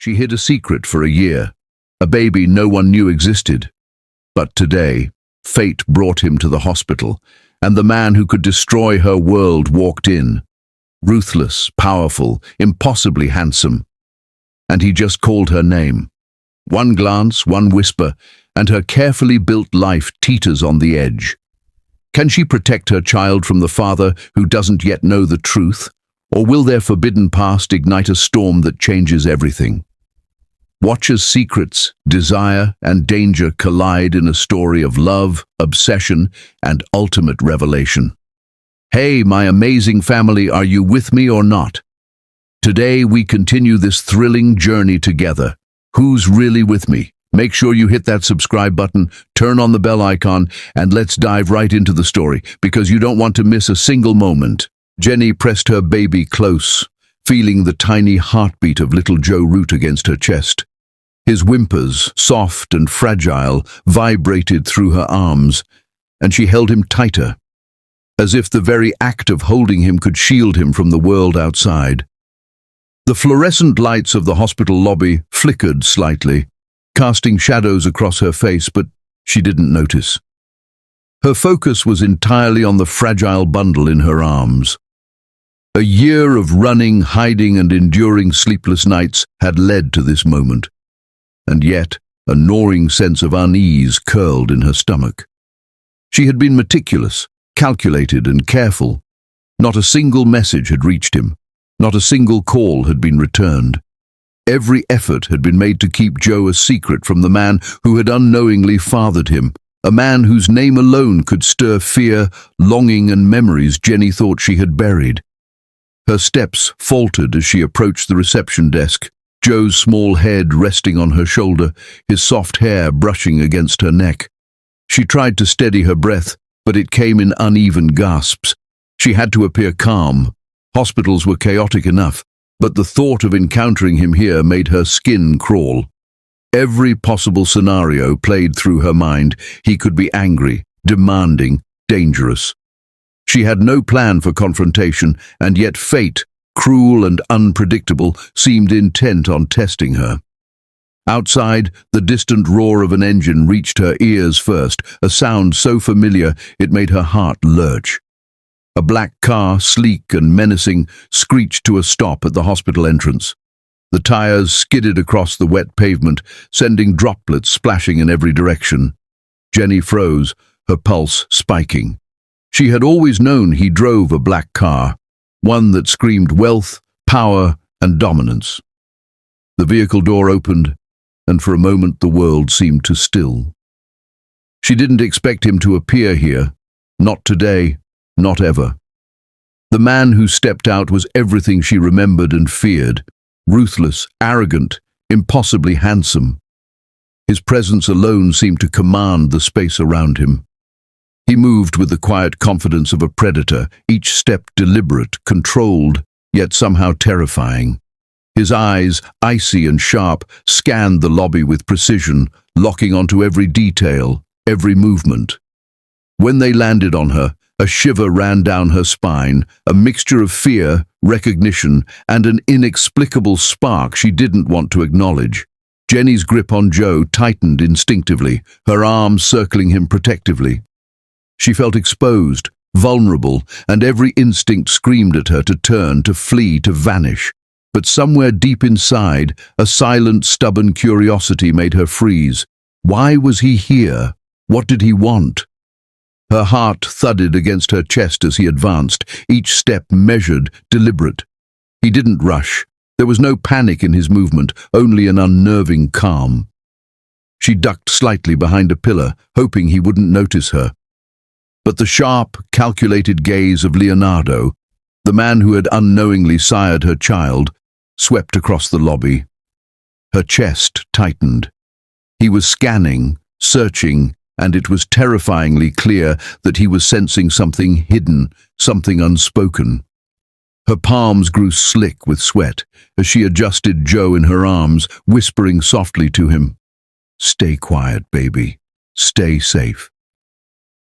She hid a secret for a year, a baby no one knew existed. But today, fate brought him to the hospital, and the man who could destroy her world walked in. Ruthless, powerful, impossibly handsome. And he just called her name. One glance, one whisper, and her carefully built life teeters on the edge. Can she protect her child from the father who doesn't yet know the truth? Or will their forbidden past ignite a storm that changes everything? Watch as secrets, desire, and danger collide in a story of love, obsession, and ultimate revelation. Hey, my amazing family, are you with me or not? Today we continue this thrilling journey together. Who's really with me? Make sure you hit that subscribe button, turn on the bell icon, and let's dive right into the story, because you don't want to miss a single moment. Jenny pressed her baby close, feeling the tiny heartbeat of little Joe root against her chest. His whimpers, soft and fragile, vibrated through her arms, and she held him tighter, as if the very act of holding him could shield him from the world outside. The fluorescent lights of the hospital lobby flickered slightly, casting shadows across her face, but she didn't notice. Her focus was entirely on the fragile bundle in her arms. A year of running, hiding, and enduring sleepless nights had led to this moment, and yet a gnawing sense of unease curled in her stomach. She had been meticulous, calculated, and careful. Not a single message had reached him. Not a single call had been returned. Every effort had been made to keep Joe a secret from the man who had unknowingly fathered him, a man whose name alone could stir fear, longing, and memories Jenny thought she had buried. Her steps faltered as she approached the reception desk, Joe's small head resting on her shoulder, his soft hair brushing against her neck. She tried to steady her breath, but it came in uneven gasps. She had to appear calm. Hospitals were chaotic enough, but the thought of encountering him here made her skin crawl. Every possible scenario played through her mind. He could be angry, demanding, dangerous. She had no plan for confrontation, and yet fate, cruel and unpredictable, seemed intent on testing her. Outside, the distant roar of an engine reached her ears first, a sound so familiar it made her heart lurch. A black car, sleek and menacing, screeched to a stop at the hospital entrance. The tires skidded across the wet pavement, sending droplets splashing in every direction. Jenny froze, her pulse spiking. She had always known he drove a black car, one that screamed wealth, power, and dominance. The vehicle door opened, and for a moment the world seemed to still. She didn't expect him to appear here, not today. Not ever. The man who stepped out was everything she remembered and feared. Ruthless, arrogant, impossibly handsome. His presence alone seemed to command the space around him. He moved with the quiet confidence of a predator, each step deliberate, controlled, yet somehow terrifying. His eyes, icy and sharp, scanned the lobby with precision, locking onto every detail, every movement. When they landed on her, a shiver ran down her spine, a mixture of fear, recognition, and an inexplicable spark she didn't want to acknowledge. Jenny's grip on Joe tightened instinctively, her arms circling him protectively. She felt exposed, vulnerable, and every instinct screamed at her to turn, to flee, to vanish. But somewhere deep inside, a silent, stubborn curiosity made her freeze. Why was he here? What did he want? Her heart thudded against her chest as he advanced, each step measured, deliberate. He didn't rush. There was no panic in his movement, only an unnerving calm. She ducked slightly behind a pillar, hoping he wouldn't notice her. But the sharp, calculated gaze of Leonardo, the man who had unknowingly sired her child, swept across the lobby. Her chest tightened. He was scanning, searching, and it was terrifyingly clear that he was sensing something hidden, something unspoken. Her palms grew slick with sweat as she adjusted Joe in her arms, whispering softly to him, "Stay quiet, baby. Stay safe."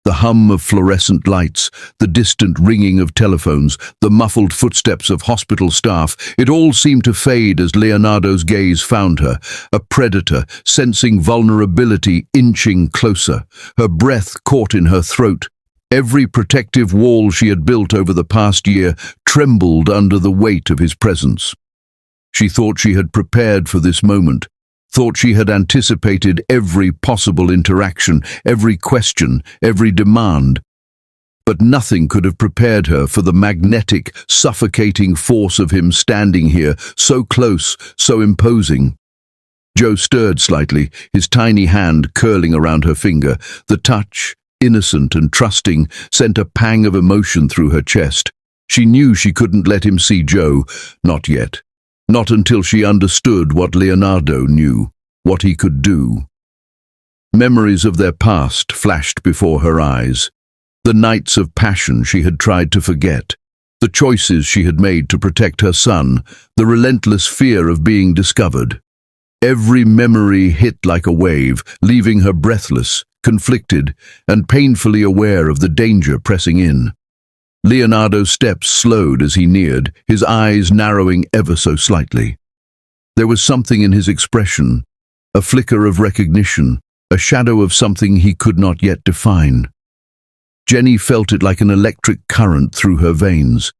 The hum of fluorescent lights, the distant ringing of telephones, the muffled footsteps of hospital staff, it all seemed to fade as Leonardo's gaze found her, a predator, sensing vulnerability inching closer, her breath caught in her throat. Every protective wall she had built over the past year trembled under the weight of his presence. She thought she had prepared for this moment, thought she had anticipated every possible interaction, every question, every demand. But nothing could have prepared her for the magnetic, suffocating force of him standing here, so close, so imposing. Joe stirred slightly, his tiny hand curling around her finger. The touch, innocent and trusting, sent a pang of emotion through her chest. She knew she couldn't let him see Joe, not yet. Not until she understood what Leonardo knew, what he could do. Memories of their past flashed before her eyes. The nights of passion she had tried to forget, the choices she had made to protect her son, the relentless fear of being discovered. Every memory hit like a wave, leaving her breathless, conflicted, and painfully aware of the danger pressing in. Leonardo's steps slowed as he neared, his eyes narrowing ever so slightly. There was something in his expression, a flicker of recognition, a shadow of something he could not yet define. Jenny felt it like an electric current through her veins.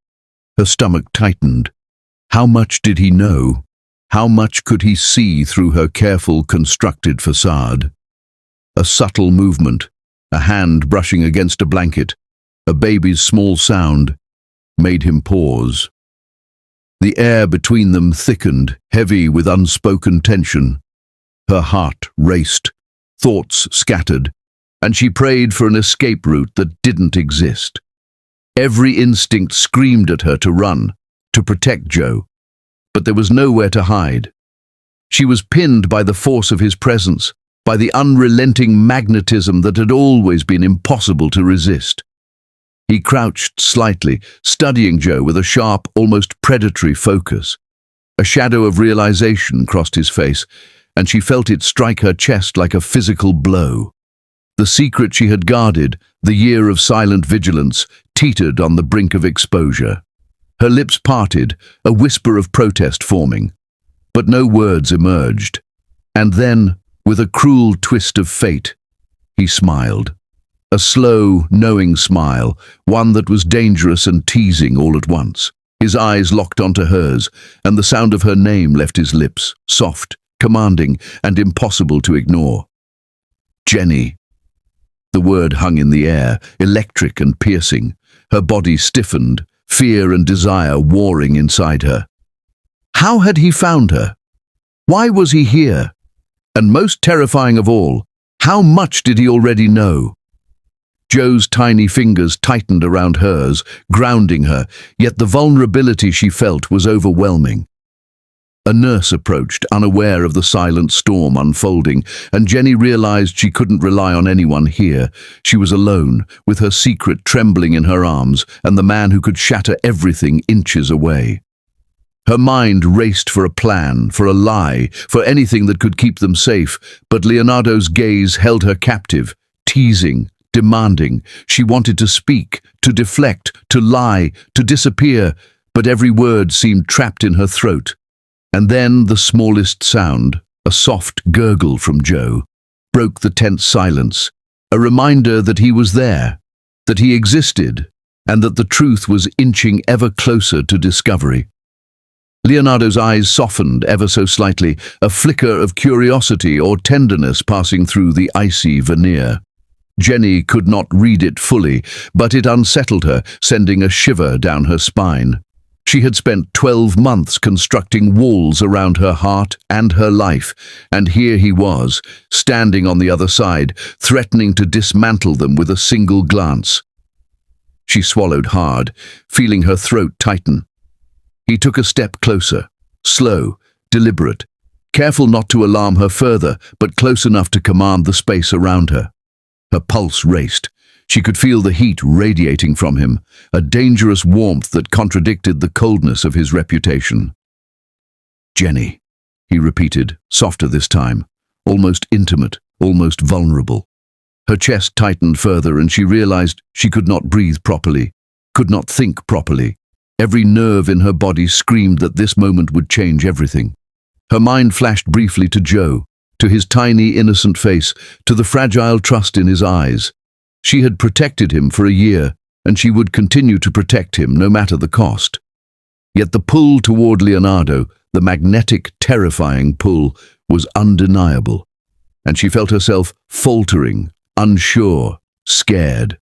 Her stomach tightened. How much did he know? How much could he see through her careful, constructed facade? A subtle movement, a hand brushing against a blanket, a baby's small sound, made him pause. The air between them thickened, heavy with unspoken tension. Her heart raced, thoughts scattered, and she prayed for an escape route that didn't exist. Every instinct screamed at her to run, to protect Joe, but there was nowhere to hide. She was pinned by the force of his presence, by the unrelenting magnetism that had always been impossible to resist. He crouched slightly, studying Joe with a sharp, almost predatory focus. A shadow of realization crossed his face, and she felt it strike her chest like a physical blow. The secret she had guarded, the year of silent vigilance, teetered on the brink of exposure. Her lips parted, a whisper of protest forming. But no words emerged. And then, with a cruel twist of fate, he smiled. A slow, knowing smile, one that was dangerous and teasing all at once. His eyes locked onto hers, and the sound of her name left his lips, soft, commanding, and impossible to ignore. Jenny. The word hung in the air, electric and piercing. Her body stiffened, fear and desire warring inside her. How had he found her? Why was he here? And most terrifying of all, how much did he already know? Joe's tiny fingers tightened around hers, grounding her, yet the vulnerability she felt was overwhelming. A nurse approached, unaware of the silent storm unfolding, and Jenny realized she couldn't rely on anyone here. She was alone, with her secret trembling in her arms, and the man who could shatter everything inches away. Her mind raced for a plan, for a lie, for anything that could keep them safe, but Leonardo's gaze held her captive, teasing, demanding. She wanted to speak, to deflect, to lie, to disappear, but every word seemed trapped in her throat. And then the smallest sound, a soft gurgle from Joe, broke the tense silence, a reminder that he was there, that he existed, and that the truth was inching ever closer to discovery. Leonardo's eyes softened ever so slightly, a flicker of curiosity or tenderness passing through the icy veneer. Jenny could not read it fully, but it unsettled her, sending a shiver down her spine. She had spent 12 months constructing walls around her heart and her life, and here he was, standing on the other side, threatening to dismantle them with a single glance. She swallowed hard, feeling her throat tighten. He took a step closer, slow, deliberate, careful not to alarm her further, but close enough to command the space around her. Her pulse raced. She could feel the heat radiating from him, a dangerous warmth that contradicted the coldness of his reputation. "Jenny," he repeated, softer this time, almost intimate, almost vulnerable. Her chest tightened further and she realized she could not breathe properly, could not think properly. Every nerve in her body screamed that this moment would change everything. Her mind flashed briefly to Joe, to his tiny, innocent face, to the fragile trust in his eyes. She had protected him for a year, and she would continue to protect him no matter the cost. Yet the pull toward Leonardo, the magnetic, terrifying pull, was undeniable, and she felt herself faltering, unsure, scared.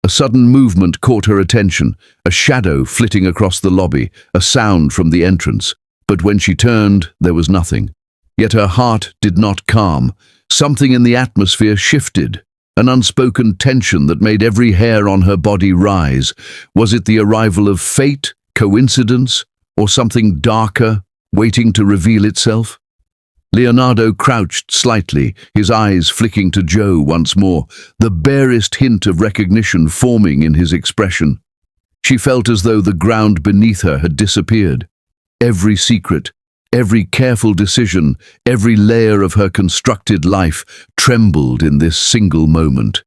A sudden movement caught her attention, a shadow flitting across the lobby, a sound from the entrance. But when she turned, there was nothing. Yet her heart did not calm. Something in the atmosphere shifted, an unspoken tension that made every hair on her body rise. Was it the arrival of fate, coincidence, or something darker, waiting to reveal itself? Leonardo crouched slightly, his eyes flicking to Joe once more, the barest hint of recognition forming in his expression. She felt as though the ground beneath her had disappeared. Every secret, every careful decision, every layer of her constructed life trembled in this single moment.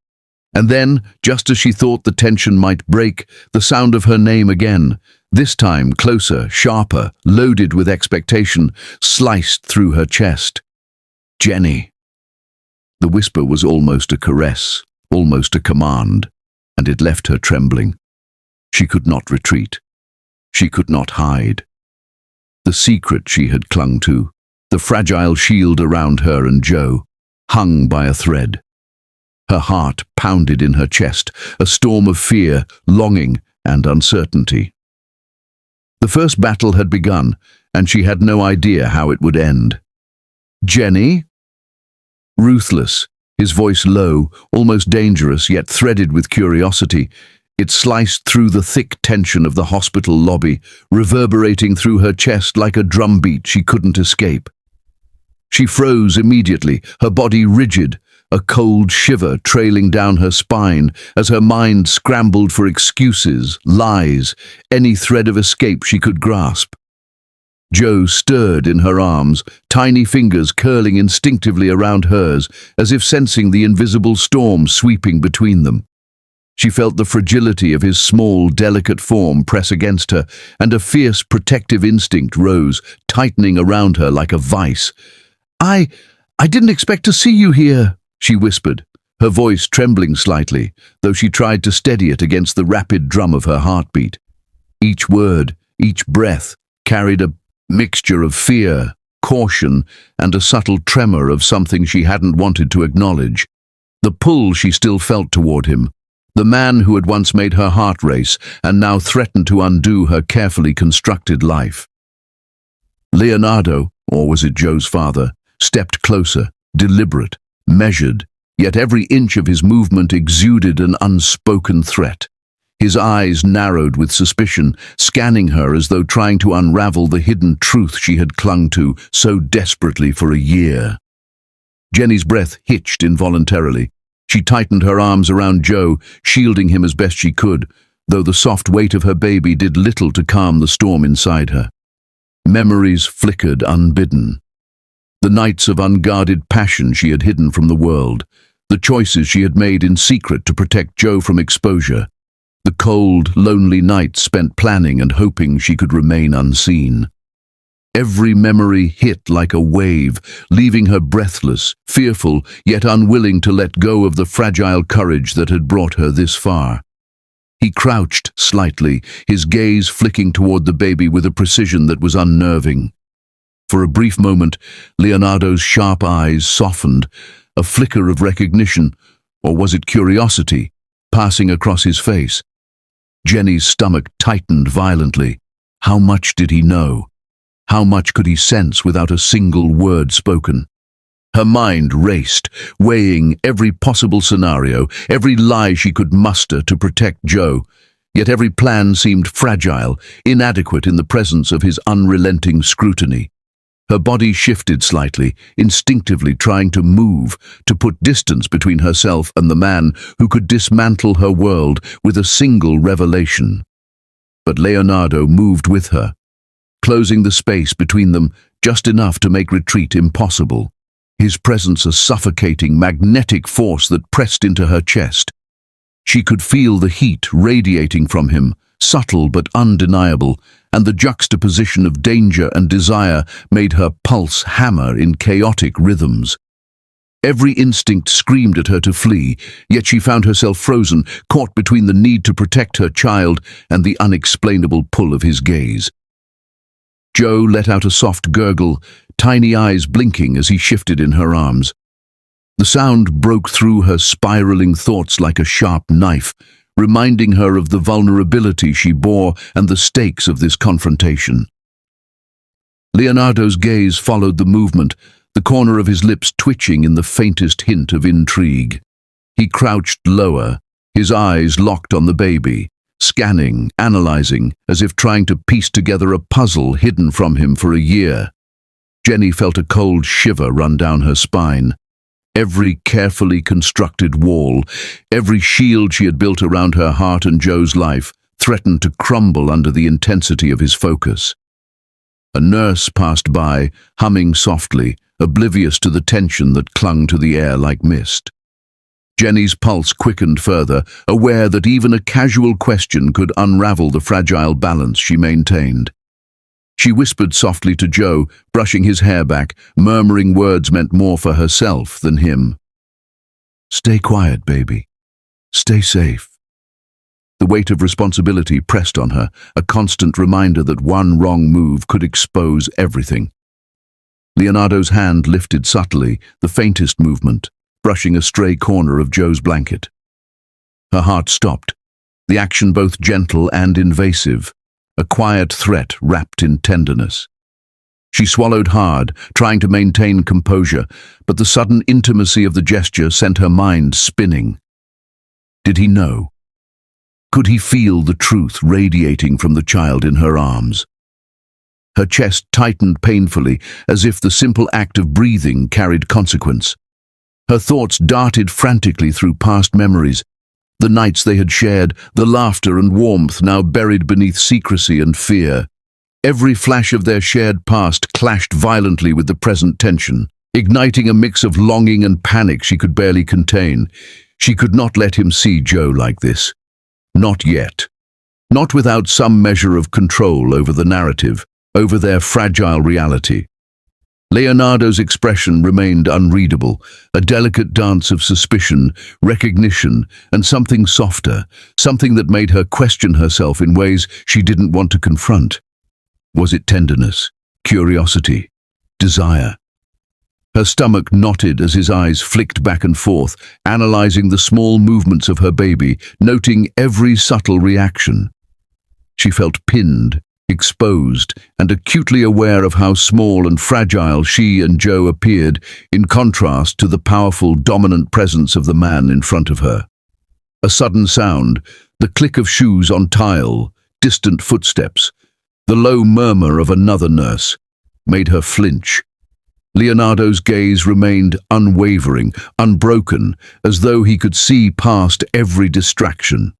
And then, just as she thought the tension might break, the sound of her name again, this time closer, sharper, loaded with expectation, sliced through her chest. "Jenny." The whisper was almost a caress, almost a command, and it left her trembling. She could not retreat. She could not hide. The secret she had clung to, the fragile shield around her and Joe, hung by a thread. Her heart pounded in her chest, a storm of fear, longing, and uncertainty. The first battle had begun, and she had no idea how it would end. "Jenny?" Ruthless, his voice low, almost dangerous, yet threaded with curiosity. It sliced through the thick tension of the hospital lobby, reverberating through her chest like a drumbeat she couldn't escape. She froze immediately, her body rigid, a cold shiver trailing down her spine as her mind scrambled for excuses, lies, any thread of escape she could grasp. Joe stirred in her arms, tiny fingers curling instinctively around hers, as if sensing the invisible storm sweeping between them. She felt the fragility of his small, delicate form press against her, and a fierce protective instinct rose, tightening around her like a vice. I didn't expect to see you here," she whispered, her voice trembling slightly, though she tried to steady it against the rapid drum of her heartbeat. Each word, each breath, carried a mixture of fear, caution, and a subtle tremor of something she hadn't wanted to acknowledge. The pull she still felt toward him, the man who had once made her heart race and now threatened to undo her carefully constructed life. Leonardo, or was it Joe's father, stepped closer, deliberate, measured, yet every inch of his movement exuded an unspoken threat. His eyes narrowed with suspicion, scanning her as though trying to unravel the hidden truth she had clung to so desperately for a year. Jenny's breath hitched involuntarily. She tightened her arms around Joe, shielding him as best she could, though the soft weight of her baby did little to calm the storm inside her. Memories flickered unbidden. The nights of unguarded passion she had hidden from the world, the choices she had made in secret to protect Joe from exposure, the cold, lonely nights spent planning and hoping she could remain unseen. Every memory hit like a wave, leaving her breathless, fearful, yet unwilling to let go of the fragile courage that had brought her this far. He crouched slightly, his gaze flicking toward the baby with a precision that was unnerving. For a brief moment, Leonardo's sharp eyes softened, a flicker of recognition, or was it curiosity, passing across his face. Jenny's stomach tightened violently. How much did he know? How much could he sense without a single word spoken? Her mind raced, weighing every possible scenario, every lie she could muster to protect Joe. Yet every plan seemed fragile, inadequate in the presence of his unrelenting scrutiny. Her body shifted slightly, instinctively trying to move, to put distance between herself and the man who could dismantle her world with a single revelation. But Leonardo moved with her, closing the space between them just enough to make retreat impossible. his presence a suffocating, magnetic force that pressed into her chest. She could feel the heat radiating from him, subtle but undeniable, and the juxtaposition of danger and desire made her pulse hammer in chaotic rhythms. Every instinct screamed at her to flee, yet she found herself frozen, caught between the need to protect her child and the unexplainable pull of his gaze. Joe let out a soft gurgle, tiny eyes blinking as he shifted in her arms. The sound broke through her spiraling thoughts like a sharp knife, reminding her of the vulnerability she bore and the stakes of this confrontation. Leonardo's gaze followed the movement, the corner of his lips twitching in the faintest hint of intrigue. He crouched lower, his eyes locked on the baby, scanning, analyzing, as if trying to piece together a puzzle hidden from him for a year. Jenny felt a cold shiver run down her spine. Every carefully constructed wall, every shield she had built around her heart and Joe's life, threatened to crumble under the intensity of his focus. A nurse passed by, humming softly, oblivious to the tension that clung to the air like mist. Jenny's pulse quickened further, aware that even a casual question could unravel the fragile balance she maintained. She whispered softly to Joe, brushing his hair back, murmuring words meant more for herself than him. "Stay quiet, baby. Stay safe." The weight of responsibility pressed on her, a constant reminder that one wrong move could expose everything. Leonardo's hand lifted subtly, the faintest movement, brushing a stray corner of Joe's blanket. Her heart stopped, the action both gentle and invasive, a quiet threat wrapped in tenderness. She swallowed hard, trying to maintain composure, but the sudden intimacy of the gesture sent her mind spinning. Did he know? Could he feel the truth radiating from the child in her arms? Her chest tightened painfully, as if the simple act of breathing carried consequence. Her thoughts darted frantically through past memories, the nights they had shared, the laughter and warmth now buried beneath secrecy and fear. Every flash of their shared past clashed violently with the present tension, igniting a mix of longing and panic she could barely contain. She could not let him see Joe like this. Not yet. Not without some measure of control over the narrative, over their fragile reality. Leonardo's expression remained unreadable, a delicate dance of suspicion, recognition, and something softer, something that made her question herself in ways she didn't want to confront. Was it tenderness, curiosity, desire? Her stomach knotted as his eyes flicked back and forth, analyzing the small movements of her baby, noting every subtle reaction. She felt pinned, exposed, and acutely aware of how small and fragile she and Joe appeared in contrast to the powerful, dominant presence of the man in front of her. A sudden sound, the click of shoes on tile, distant footsteps, the low murmur of another nurse, made her flinch. Leonardo's gaze remained unwavering, unbroken, as though he could see past every distraction.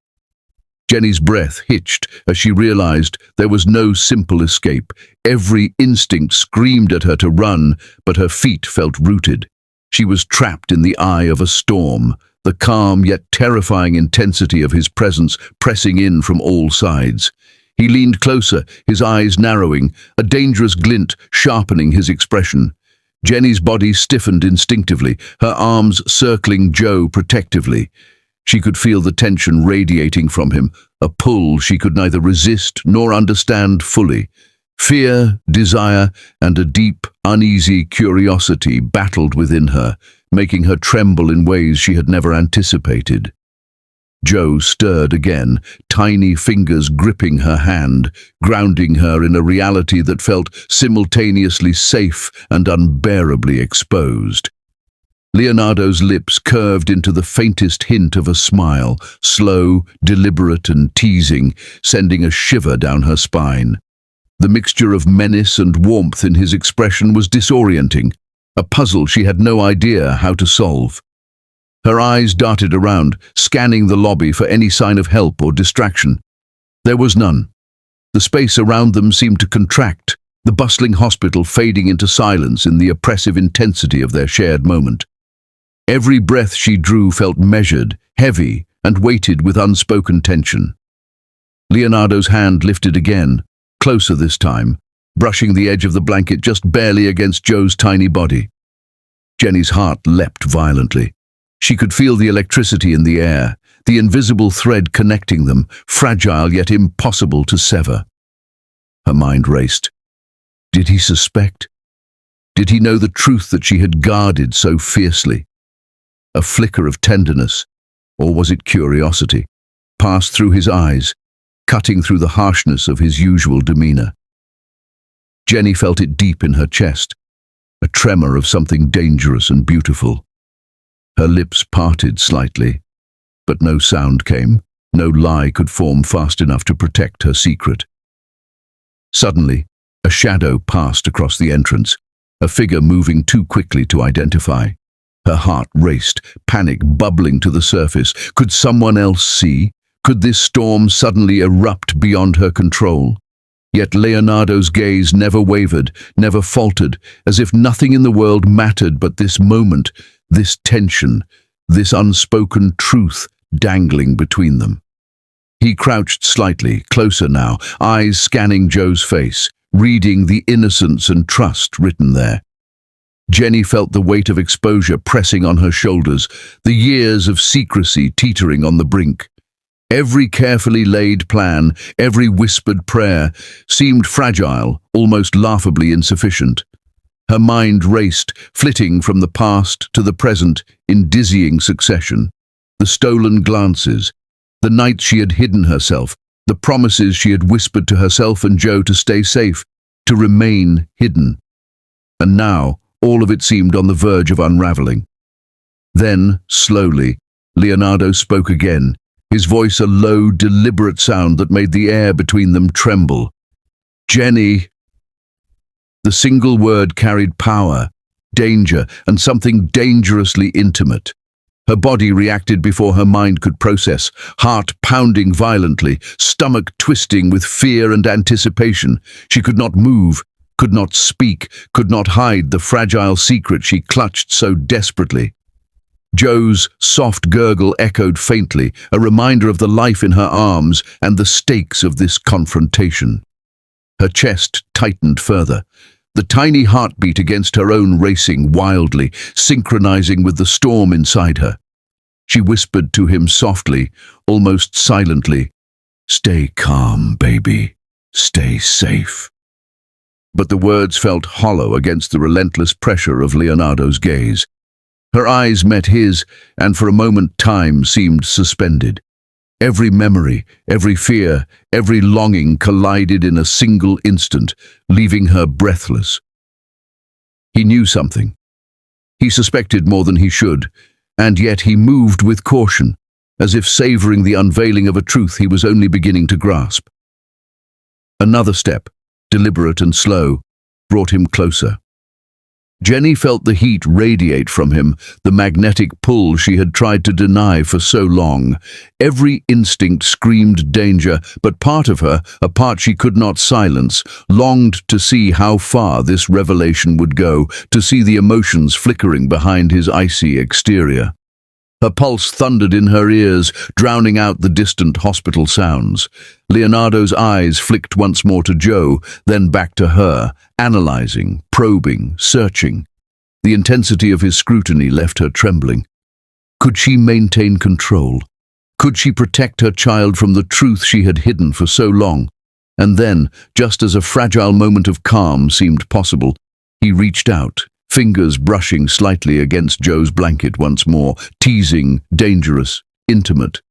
Jenny's breath hitched as she realized there was no simple escape. Every instinct screamed at her to run, but her feet felt rooted. She was trapped in the eye of a storm, the calm yet terrifying intensity of his presence pressing in from all sides. He leaned closer, his eyes narrowing, a dangerous glint sharpening his expression. Jenny's body stiffened instinctively, her arms circling Joe protectively. She could feel the tension radiating from him, a pull she could neither resist nor understand fully. Fear, desire, and a deep, uneasy curiosity battled within her, making her tremble in ways she had never anticipated. Joe stirred again, tiny fingers gripping her hand, grounding her in a reality that felt simultaneously safe and unbearably exposed. Leonardo's lips curved into the faintest hint of a smile, slow, deliberate and teasing, sending a shiver down her spine. The mixture of menace and warmth in his expression was disorienting, a puzzle she had no idea how to solve. Her eyes darted around, scanning the lobby for any sign of help or distraction. There was none. The space around them seemed to contract, the bustling hospital fading into silence in the oppressive intensity of their shared moment. Every breath she drew felt measured, heavy, and weighted with unspoken tension. Leonardo's hand lifted again, closer this time, brushing the edge of the blanket just barely against Joe's tiny body. Jenny's heart leapt violently. She could feel the electricity in the air, the invisible thread connecting them, fragile yet impossible to sever. Her mind raced. Did he suspect? Did he know the truth that she had guarded so fiercely? A flicker of tenderness, or was it curiosity, passed through his eyes, cutting through the harshness of his usual demeanor. Jenny felt it deep in her chest, a tremor of something dangerous and beautiful. Her lips parted slightly, but no sound came, no lie could form fast enough to protect her secret. Suddenly, a shadow passed across the entrance, a figure moving too quickly to identify. Her heart raced, panic bubbling to the surface. Could someone else see? Could this storm suddenly erupt beyond her control? Yet Leonardo's gaze never wavered, never faltered, as if nothing in the world mattered but this moment, this tension, this unspoken truth dangling between them. He crouched slightly, closer now, eyes scanning Joe's face, reading the innocence and trust written there. Jenny felt the weight of exposure pressing on her shoulders, the years of secrecy teetering on the brink. Every carefully laid plan, every whispered prayer, seemed fragile, almost laughably insufficient. Her mind raced, flitting from the past to the present in dizzying succession. The stolen glances, the nights she had hidden herself, the promises she had whispered to herself and Joe to stay safe, to remain hidden. And now, all of it seemed on the verge of unraveling. Then, slowly, Leonardo spoke again, his voice a low, deliberate sound that made the air between them tremble. "Jenny." The single word carried power, danger, and something dangerously intimate. Her body reacted before her mind could process, heart pounding violently, stomach twisting with fear and anticipation. She could not move, could not speak, could not hide the fragile secret she clutched so desperately. Joe's soft gurgle echoed faintly, a reminder of the life in her arms and the stakes of this confrontation. Her chest tightened further, the tiny heartbeat against her own racing wildly, synchronizing with the storm inside her. She whispered to him softly, almost silently, "Stay calm, baby. Stay safe." But the words felt hollow against the relentless pressure of Leonardo's gaze. Her eyes met his, and for a moment time seemed suspended. Every memory, every fear, every longing collided in a single instant, leaving her breathless. He knew something. He suspected more than he should, and yet he moved with caution, as if savoring the unveiling of a truth he was only beginning to grasp. Another step, deliberate and slow, brought him closer. Jenny felt the heat radiate from him, the magnetic pull she had tried to deny for so long. Every instinct screamed danger, but part of her, a part she could not silence, longed to see how far this revelation would go, to see the emotions flickering behind his icy exterior. Her pulse thundered in her ears, drowning out the distant hospital sounds. Leonardo's eyes flicked once more to Joe, then back to her, analyzing, probing, searching. The intensity of his scrutiny left her trembling. Could she maintain control? Could she protect her child from the truth she had hidden for so long? And then, just as a fragile moment of calm seemed possible, he reached out, fingers brushing slightly against Joe's blanket once more, teasing, dangerous, intimate.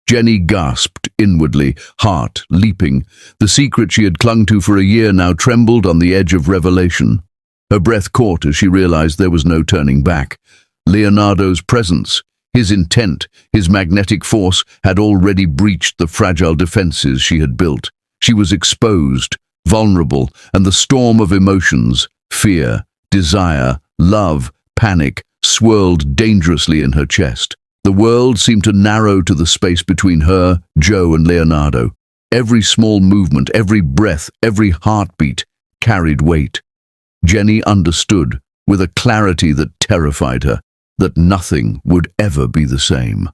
Jenny gasped inwardly, heart leaping. The secret she had clung to for a year now trembled on the edge of revelation. Her breath caught as she realized there was no turning back. Leonardo's presence, his intent, his magnetic force had already breached the fragile defenses she had built. She was exposed, vulnerable, and the storm of emotions, fear, desire, love, panic, swirled dangerously in her chest. The world seemed to narrow to the space between her, Joe, and Leonardo. Every small movement, every breath, every heartbeat carried weight. Jenny understood, with a clarity that terrified her, that nothing would ever be the same.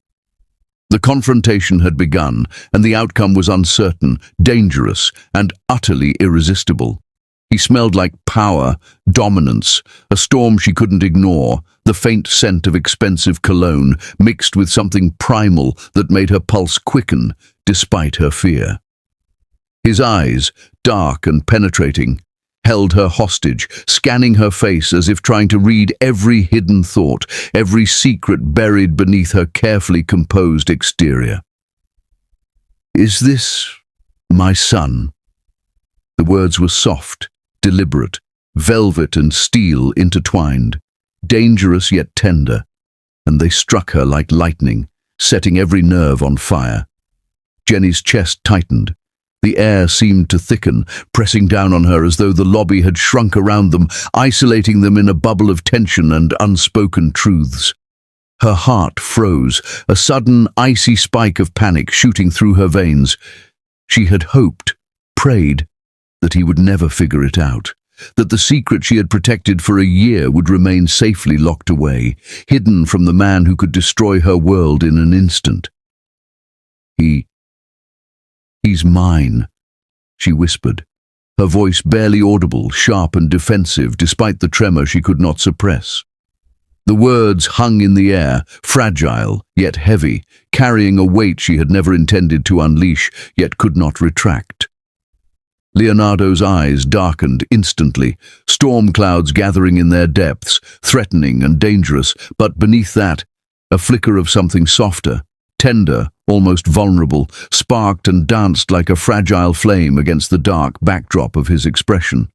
The confrontation had begun, and the outcome was uncertain, dangerous, and utterly irresistible. He smelled like power, dominance, a storm she couldn't ignore, the faint scent of expensive cologne mixed with something primal that made her pulse quicken despite her fear. His eyes, dark and penetrating, held her hostage, scanning her face as if trying to read every hidden thought, every secret buried beneath her carefully composed exterior. "Is this my son?" The words were soft, deliberate, velvet and steel intertwined, dangerous yet tender, and they struck her like lightning, setting every nerve on fire. Jenny's chest tightened. The air seemed to thicken, pressing down on her as though the lobby had shrunk around them, isolating them in a bubble of tension and unspoken truths. Her heart froze, a sudden, icy spike of panic shooting through her veins. She had hoped, prayed, that he would never figure it out, that the secret she had protected for a year would remain safely locked away, hidden from the man who could destroy her world in an instant. He's mine," she whispered, her voice barely audible, sharp and defensive despite the tremor she could not suppress. The words hung in the air, fragile yet heavy, carrying a weight she had never intended to unleash, yet could not retract. Leonardo's eyes darkened instantly, storm clouds gathering in their depths, threatening and dangerous, but beneath that, a flicker of something softer, tender, almost vulnerable, sparked and danced like a fragile flame against the dark backdrop of his expression.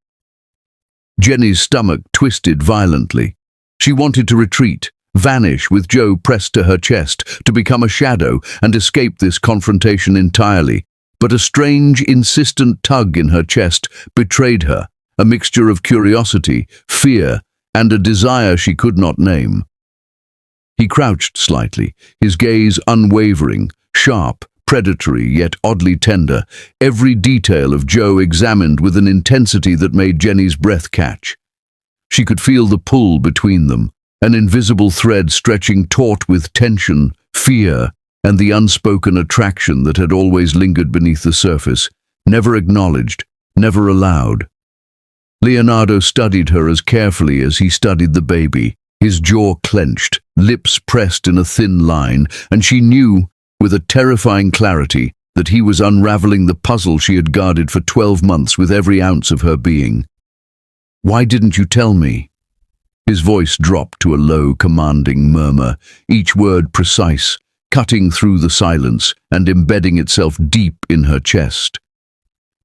Jenny's stomach twisted violently. She wanted to retreat, vanish with Joe pressed to her chest, to become a shadow and escape this confrontation entirely. But a strange, insistent tug in her chest betrayed her, a mixture of curiosity, fear, and a desire she could not name. He crouched slightly, his gaze unwavering, sharp, predatory, yet oddly tender, every detail of Joe examined with an intensity that made Jenny's breath catch. She could feel the pull between them, an invisible thread stretching taut with tension, fear, and the unspoken attraction that had always lingered beneath the surface, never acknowledged, never allowed. Leonardo studied her as carefully as he studied the baby, his jaw clenched, lips pressed in a thin line, and she knew, with a terrifying clarity, that he was unraveling the puzzle she had guarded for 12 months with every ounce of her being. "Why didn't you tell me?" His voice dropped to a low, commanding murmur, each word precise, cutting through the silence and embedding itself deep in her chest.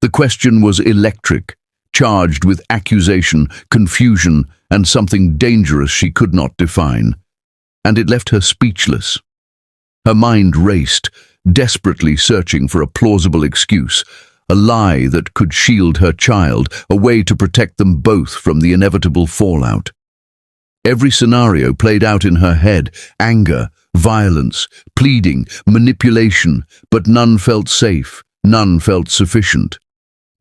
The question was electric, charged with accusation, confusion, and something dangerous she could not define. And it left her speechless. Her mind raced, desperately searching for a plausible excuse, a lie that could shield her child, a way to protect them both from the inevitable fallout. Every scenario played out in her head, anger, violence, pleading, manipulation, but none felt safe, none felt sufficient.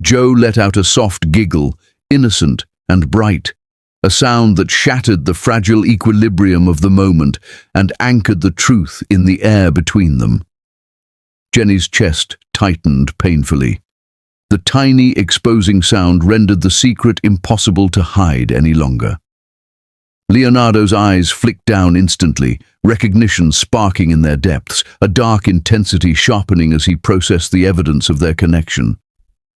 Joe let out a soft giggle, innocent and bright, a sound that shattered the fragile equilibrium of the moment and anchored the truth in the air between them. Jenny's chest tightened painfully. The tiny, exposing sound rendered the secret impossible to hide any longer. Leonardo's eyes flicked down instantly, recognition sparking in their depths, a dark intensity sharpening as he processed the evidence of their connection.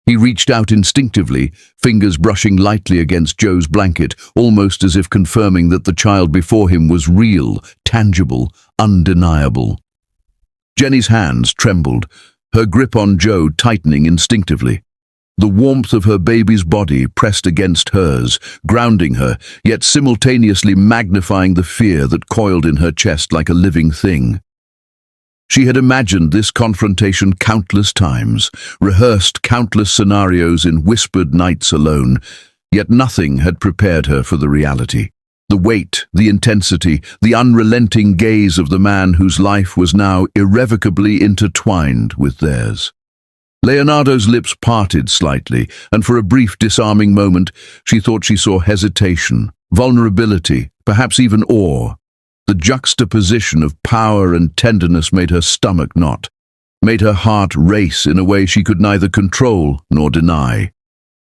He reached out instinctively, fingers brushing lightly against Joe's blanket, almost as if confirming that the child before him was real, tangible, undeniable. Jenny's hands trembled, her grip on Joe tightening instinctively. The warmth of her baby's body pressed against hers, grounding her, yet simultaneously magnifying the fear that coiled in her chest like a living thing. She had imagined this confrontation countless times, rehearsed countless scenarios in whispered nights alone, yet nothing had prepared her for the reality. The weight, the intensity, the unrelenting gaze of the man whose life was now irrevocably intertwined with theirs. Leonardo's lips parted slightly, and for a brief disarming moment, she thought she saw hesitation, vulnerability, perhaps even awe. The juxtaposition of power and tenderness made her stomach knot, made her heart race in a way she could neither control nor deny.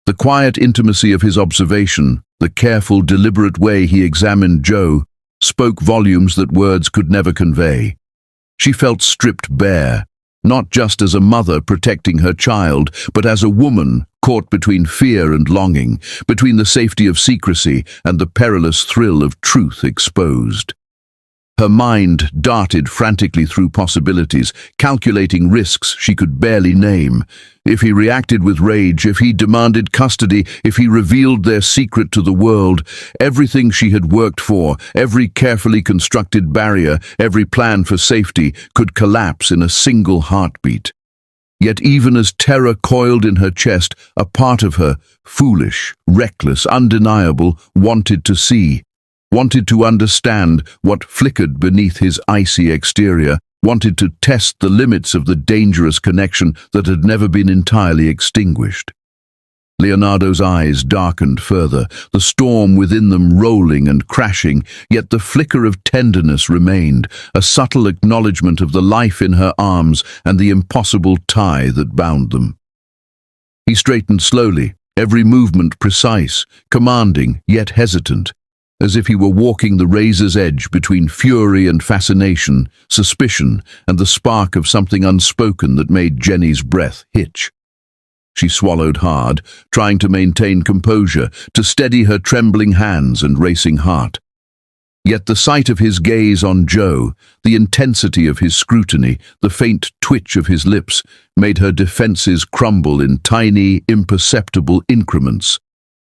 The quiet intimacy of his observation, the careful, deliberate way he examined Joe, spoke volumes that words could never convey. She felt stripped bare, not just as a mother protecting her child, but as a woman caught between fear and longing, between the safety of secrecy and the perilous thrill of truth exposed. Her mind darted frantically through possibilities, calculating risks she could barely name. If he reacted with rage, if he demanded custody, if he revealed their secret to the world, everything she had worked for, every carefully constructed barrier, every plan for safety, could collapse in a single heartbeat. Yet even as terror coiled in her chest, a part of her, foolish, reckless, undeniable, wanted to see. Wanted to understand what flickered beneath his icy exterior, wanted to test the limits of the dangerous connection that had never been entirely extinguished. Leonardo's eyes darkened further, the storm within them rolling and crashing, yet the flicker of tenderness remained, a subtle acknowledgement of the life in her arms and the impossible tie that bound them. He straightened slowly, every movement precise, commanding yet hesitant, as if he were walking the razor's edge between fury and fascination, suspicion and the spark of something unspoken that made Jenny's breath hitch. She swallowed hard, trying to maintain composure, to steady her trembling hands and racing heart. Yet the sight of his gaze on Joe, the intensity of his scrutiny, the faint twitch of his lips, made her defenses crumble in tiny, imperceptible increments.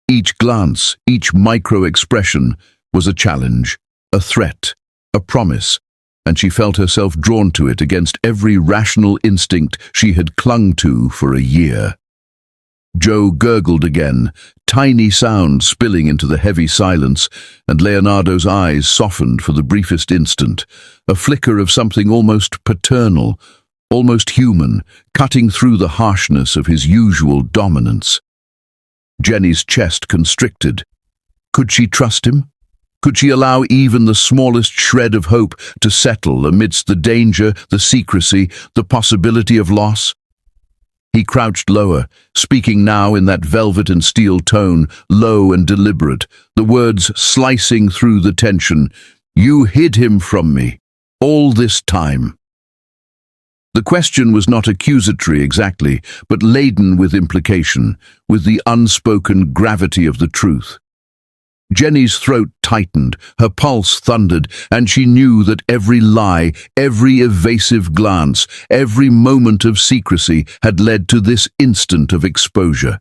Each glance, each micro-expression was a challenge, a threat, a promise, and she felt herself drawn to it against every rational instinct she had clung to for a year. Joe gurgled again, tiny sound spilling into the heavy silence, and Leonardo's eyes softened for the briefest instant, a flicker of something almost paternal, almost human, cutting through the harshness of his usual dominance. Jenny's chest constricted. Could she trust him? Could she allow even the smallest shred of hope to settle amidst the danger, the secrecy, the possibility of loss? He crouched lower, speaking now in that velvet and steel tone, low and deliberate, the words slicing through the tension. "You hid him from me, all this time." The question was not accusatory exactly, but laden with implication, with the unspoken gravity of the truth. Jenny's throat tightened, her pulse thundered, and she knew that every lie, every evasive glance, every moment of secrecy had led to this instant of exposure.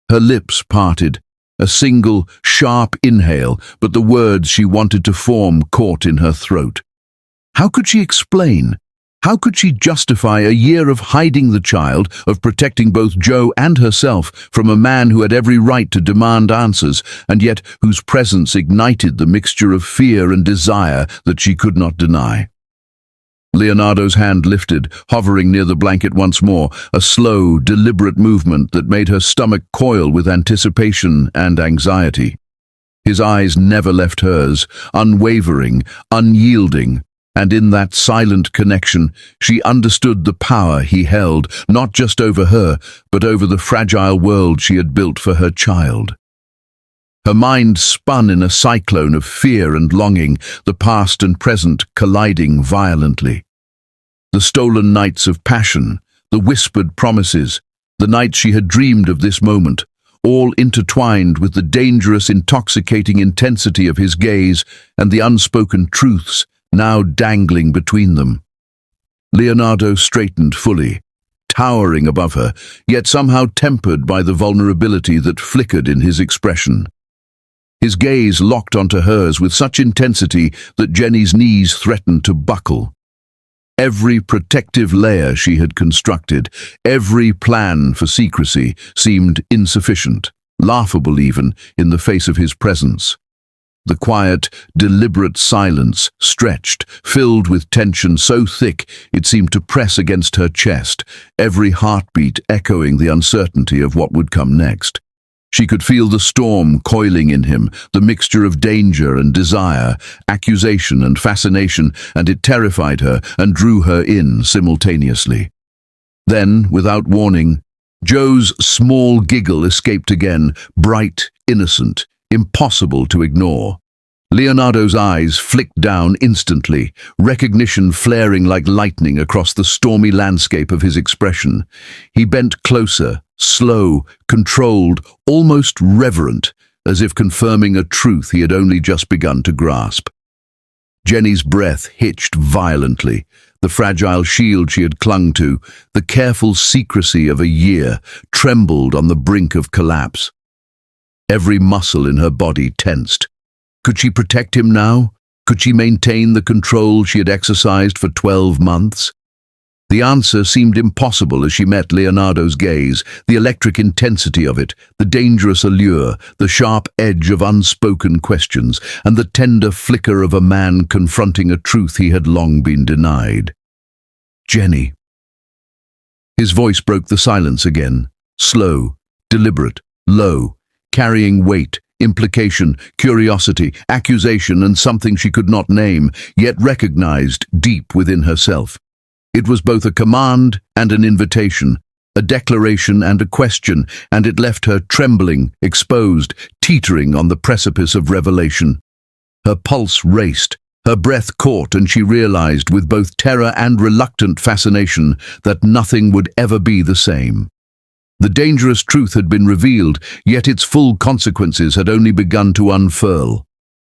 Her lips parted, a single, sharp inhale, but the words she wanted to form caught in her throat. How could she explain? How could she justify a year of hiding the child, of protecting both Joe and herself from a man who had every right to demand answers, and yet whose presence ignited the mixture of fear and desire that she could not deny? Leonardo's hand lifted, hovering near the blanket once more, a slow, deliberate movement that made her stomach coil with anticipation and anxiety. His eyes never left hers, unwavering, unyielding, and in that silent connection, she understood the power he held, not just over her, but over the fragile world she had built for her child. Her mind spun in a cyclone of fear and longing, the past and present colliding violently. The stolen nights of passion, the whispered promises, the nights she had dreamed of this moment, all intertwined with the dangerous, intoxicating intensity of his gaze and the unspoken truths now dangling between them. Leonardo straightened fully, towering above her, yet somehow tempered by the vulnerability that flickered in his expression. His gaze locked onto hers with such intensity that Jenny's knees threatened to buckle. Every protective layer she had constructed, every plan for secrecy, seemed insufficient, laughable even, in the face of his presence. The quiet, deliberate silence stretched, filled with tension so thick it seemed to press against her chest, every heartbeat echoing the uncertainty of what would come next. She could feel the storm coiling in him, the mixture of danger and desire, accusation and fascination, and it terrified her and drew her in simultaneously. Then, without warning, Joe's small giggle escaped again, bright, innocent, impossible to ignore. Leonardo's eyes flicked down instantly, recognition flaring like lightning across the stormy landscape of his expression. He bent closer, slow, controlled, almost reverent, as if confirming a truth he had only just begun to grasp. Jenny's breath hitched violently. The fragile shield she had clung to, the careful secrecy of a year, trembled on the brink of collapse. Every muscle in her body tensed. Could she protect him now? Could she maintain the control she had exercised for 12 months? The answer seemed impossible as she met Leonardo's gaze, the electric intensity of it, the dangerous allure, the sharp edge of unspoken questions, and the tender flicker of a man confronting a truth he had long been denied. Jenny. His voice broke the silence again, slow, deliberate, low, carrying weight, implication, curiosity, accusation, and something she could not name, yet recognized deep within herself. It was both a command and an invitation, a declaration and a question, and it left her trembling, exposed, teetering on the precipice of revelation. Her pulse raced, her breath caught, and she realized with both terror and reluctant fascination that nothing would ever be the same. The dangerous truth had been revealed, yet its full consequences had only begun to unfurl.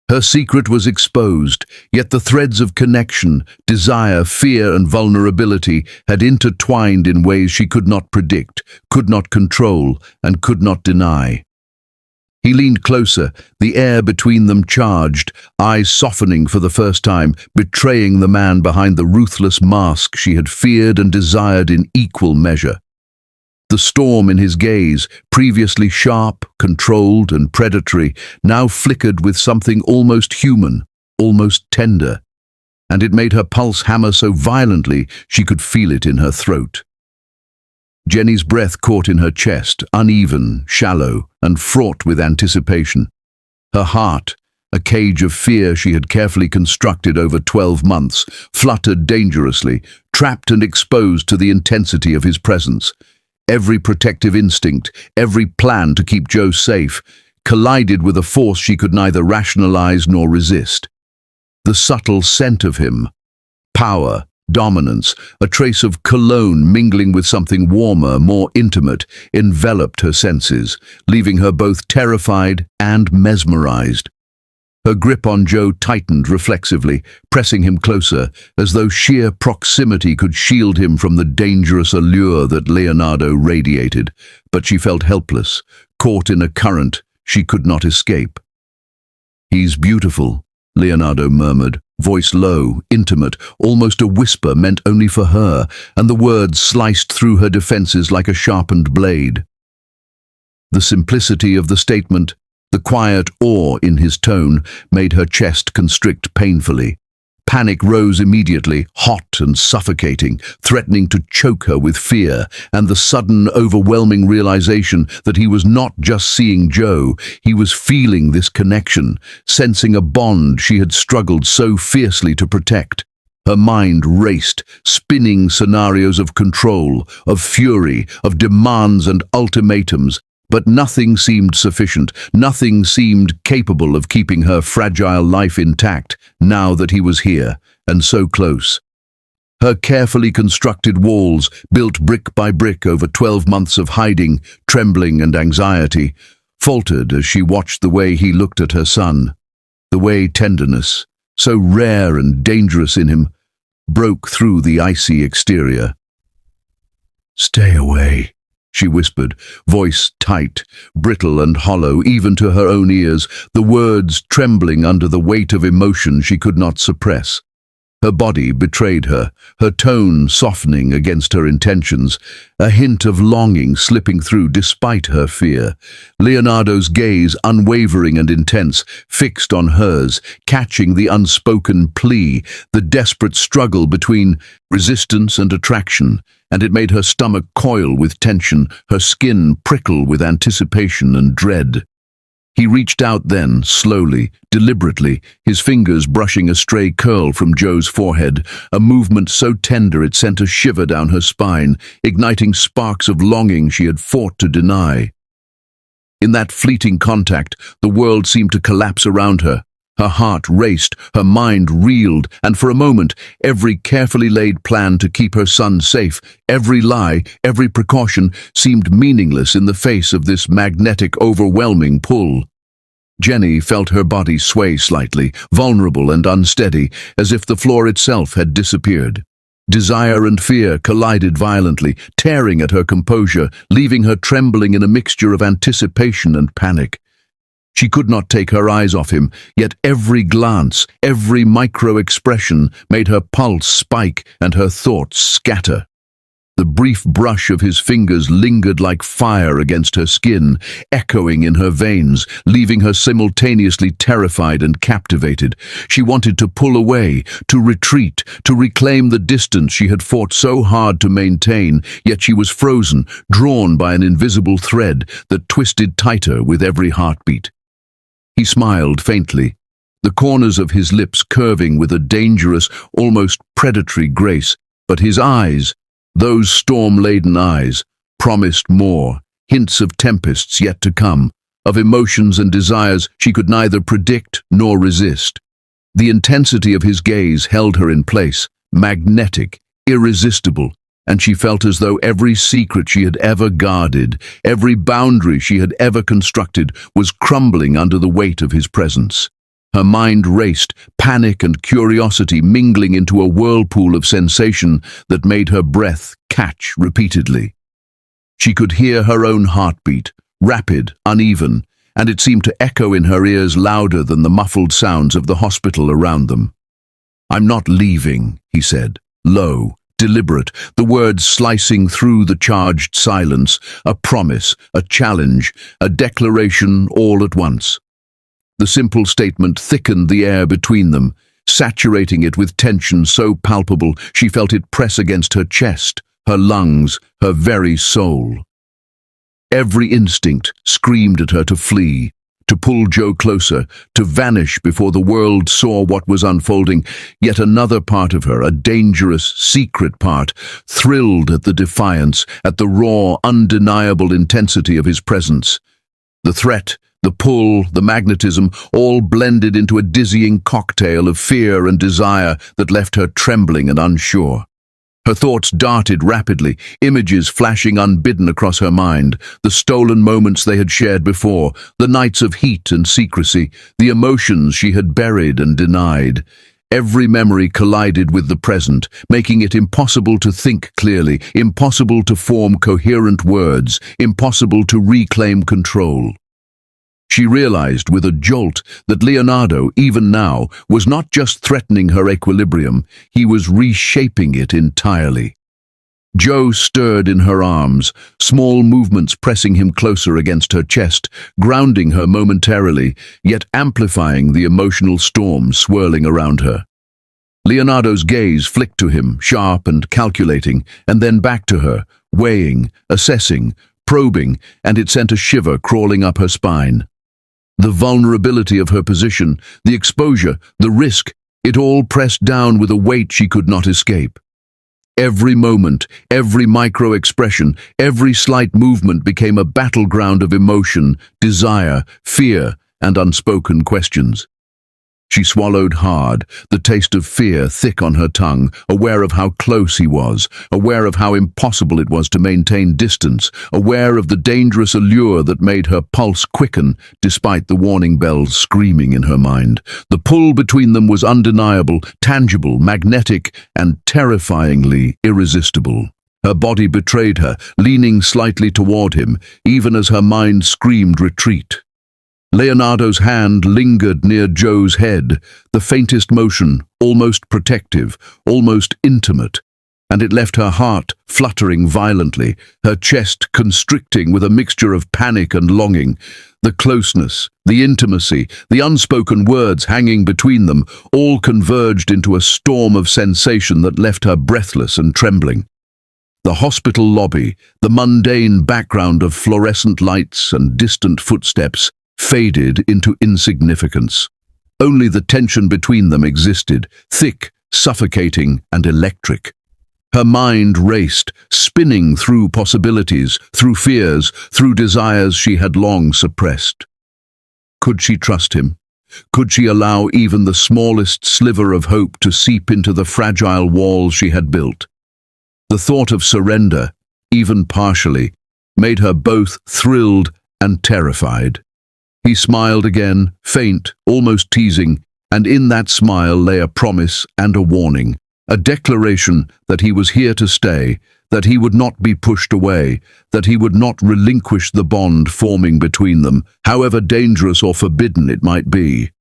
Her secret was exposed, yet the threads of connection, desire, fear, and vulnerability had intertwined in ways she could not predict, could not control, and could not deny. He leaned closer, the air between them charged, eyes softening for the first time, betraying the man behind the ruthless mask she had feared and desired in equal measure. The storm in his gaze, previously sharp, controlled, and predatory, now flickered with something almost human, almost tender, and it made her pulse hammer so violently she could feel it in her throat. Jenny's breath caught in her chest, uneven, shallow, and fraught with anticipation. Her heart, a cage of fear she had carefully constructed over 12 months, fluttered dangerously, trapped and exposed to the intensity of his presence. Every protective instinct, every plan to keep Joe safe, collided with a force she could neither rationalize nor resist. The subtle scent of him, power, dominance, a trace of cologne mingling with something warmer, more intimate, enveloped her senses, leaving her both terrified and mesmerized. Her grip on Joe tightened reflexively, pressing him closer, as though sheer proximity could shield him from the dangerous allure that Leonardo radiated. But she felt helpless, caught in a current she could not escape. "He's beautiful," Leonardo murmured, voice low, intimate, almost a whisper meant only for her, and the words sliced through her defenses like a sharpened blade. The simplicity of the statement, the quiet awe in his tone, made her chest constrict painfully. Panic rose immediately, hot and suffocating, threatening to choke her with fear, and the sudden, overwhelming realization that he was not just seeing Joe, he was feeling this connection, sensing a bond she had struggled so fiercely to protect. Her mind raced, spinning scenarios of control, of fury, of demands and ultimatums, but nothing seemed sufficient, nothing seemed capable of keeping her fragile life intact now that he was here, and so close. Her carefully constructed walls, built brick by brick over 12 months of hiding, trembling and anxiety, faltered as she watched the way he looked at her son, the way tenderness, so rare and dangerous in him, broke through the icy exterior. "Stay away," she whispered, voice tight, brittle and hollow, even to her own ears, the words trembling under the weight of emotion she could not suppress. Her body betrayed her, her tone softening against her intentions, a hint of longing slipping through despite her fear. Leonardo's gaze, unwavering and intense, fixed on hers, catching the unspoken plea, the desperate struggle between resistance and attraction, and it made her stomach coil with tension, her skin prickle with anticipation and dread. He reached out then, slowly, deliberately, his fingers brushing a stray curl from Jo's forehead, a movement so tender it sent a shiver down her spine, igniting sparks of longing she had fought to deny. In that fleeting contact, the world seemed to collapse around her. Her heart raced, her mind reeled, and for a moment, every carefully laid plan to keep her son safe, every lie, every precaution, seemed meaningless in the face of this magnetic, overwhelming pull. Jenny felt her body sway slightly, vulnerable and unsteady, as if the floor itself had disappeared. Desire and fear collided violently, tearing at her composure, leaving her trembling in a mixture of anticipation and panic. She could not take her eyes off him, yet every glance, every micro-expression made her pulse spike and her thoughts scatter. The brief brush of his fingers lingered like fire against her skin, echoing in her veins, leaving her simultaneously terrified and captivated. She wanted to pull away, to retreat, to reclaim the distance she had fought so hard to maintain, yet she was frozen, drawn by an invisible thread that twisted tighter with every heartbeat. He smiled faintly, the corners of his lips curving with a dangerous, almost predatory grace, but his eyes, those storm-laden eyes, promised more, hints of tempests yet to come, of emotions and desires she could neither predict nor resist. The intensity of his gaze held her in place, magnetic, irresistible, and she felt as though every secret she had ever guarded, every boundary she had ever constructed, was crumbling under the weight of his presence. Her mind raced, panic and curiosity mingling into a whirlpool of sensation that made her breath catch repeatedly. She could hear her own heartbeat, rapid, uneven, and it seemed to echo in her ears louder than the muffled sounds of the hospital around them. "I'm not leaving," he said, low, deliberate, the words slicing through the charged silence, a promise, a challenge, a declaration all at once. The simple statement thickened the air between them, saturating it with tension so palpable she felt it press against her chest, her lungs, her very soul. Every instinct screamed at her to flee, to pull Jo closer, to vanish before the world saw what was unfolding, yet another part of her, a dangerous, secret part, thrilled at the defiance, at the raw, undeniable intensity of his presence. The threat, the pull, the magnetism, all blended into a dizzying cocktail of fear and desire that left her trembling and unsure. Her thoughts darted rapidly, images flashing unbidden across her mind, the stolen moments they had shared before, the nights of heat and secrecy, the emotions she had buried and denied. Every memory collided with the present, making it impossible to think clearly, impossible to form coherent words, impossible to reclaim control. She realized with a jolt that Leonardo, even now, was not just threatening her equilibrium, he was reshaping it entirely. Jo stirred in her arms, small movements pressing him closer against her chest, grounding her momentarily, yet amplifying the emotional storm swirling around her. Leonardo's gaze flicked to him, sharp and calculating, and then back to her, weighing, assessing, probing, and it sent a shiver crawling up her spine. The vulnerability of her position, the exposure, the risk, it all pressed down with a weight she could not escape. Every moment, every micro-expression, every slight movement became a battleground of emotion, desire, fear, and unspoken questions. She swallowed hard, the taste of fear thick on her tongue, aware of how close he was, aware of how impossible it was to maintain distance, aware of the dangerous allure that made her pulse quicken despite the warning bells screaming in her mind. The pull between them was undeniable, tangible, magnetic, and terrifyingly irresistible. Her body betrayed her, leaning slightly toward him, even as her mind screamed retreat. Leonardo's hand lingered near Joe's head, the faintest motion, almost protective, almost intimate, and it left her heart fluttering violently, her chest constricting with a mixture of panic and longing. The closeness, the intimacy, the unspoken words hanging between them, all converged into a storm of sensation that left her breathless and trembling. The hospital lobby, the mundane background of fluorescent lights and distant footsteps, faded into insignificance. Only the tension between them existed, thick, suffocating, and electric. Her mind raced, spinning through possibilities, through fears, through desires she had long suppressed. Could she trust him? Could she allow even the smallest sliver of hope to seep into the fragile walls she had built? The thought of surrender, even partially, made her both thrilled and terrified. He smiled again, faint, almost teasing, and in that smile lay a promise and a warning, a declaration that he was here to stay, that he would not be pushed away, that he would not relinquish the bond forming between them, however dangerous or forbidden it might be.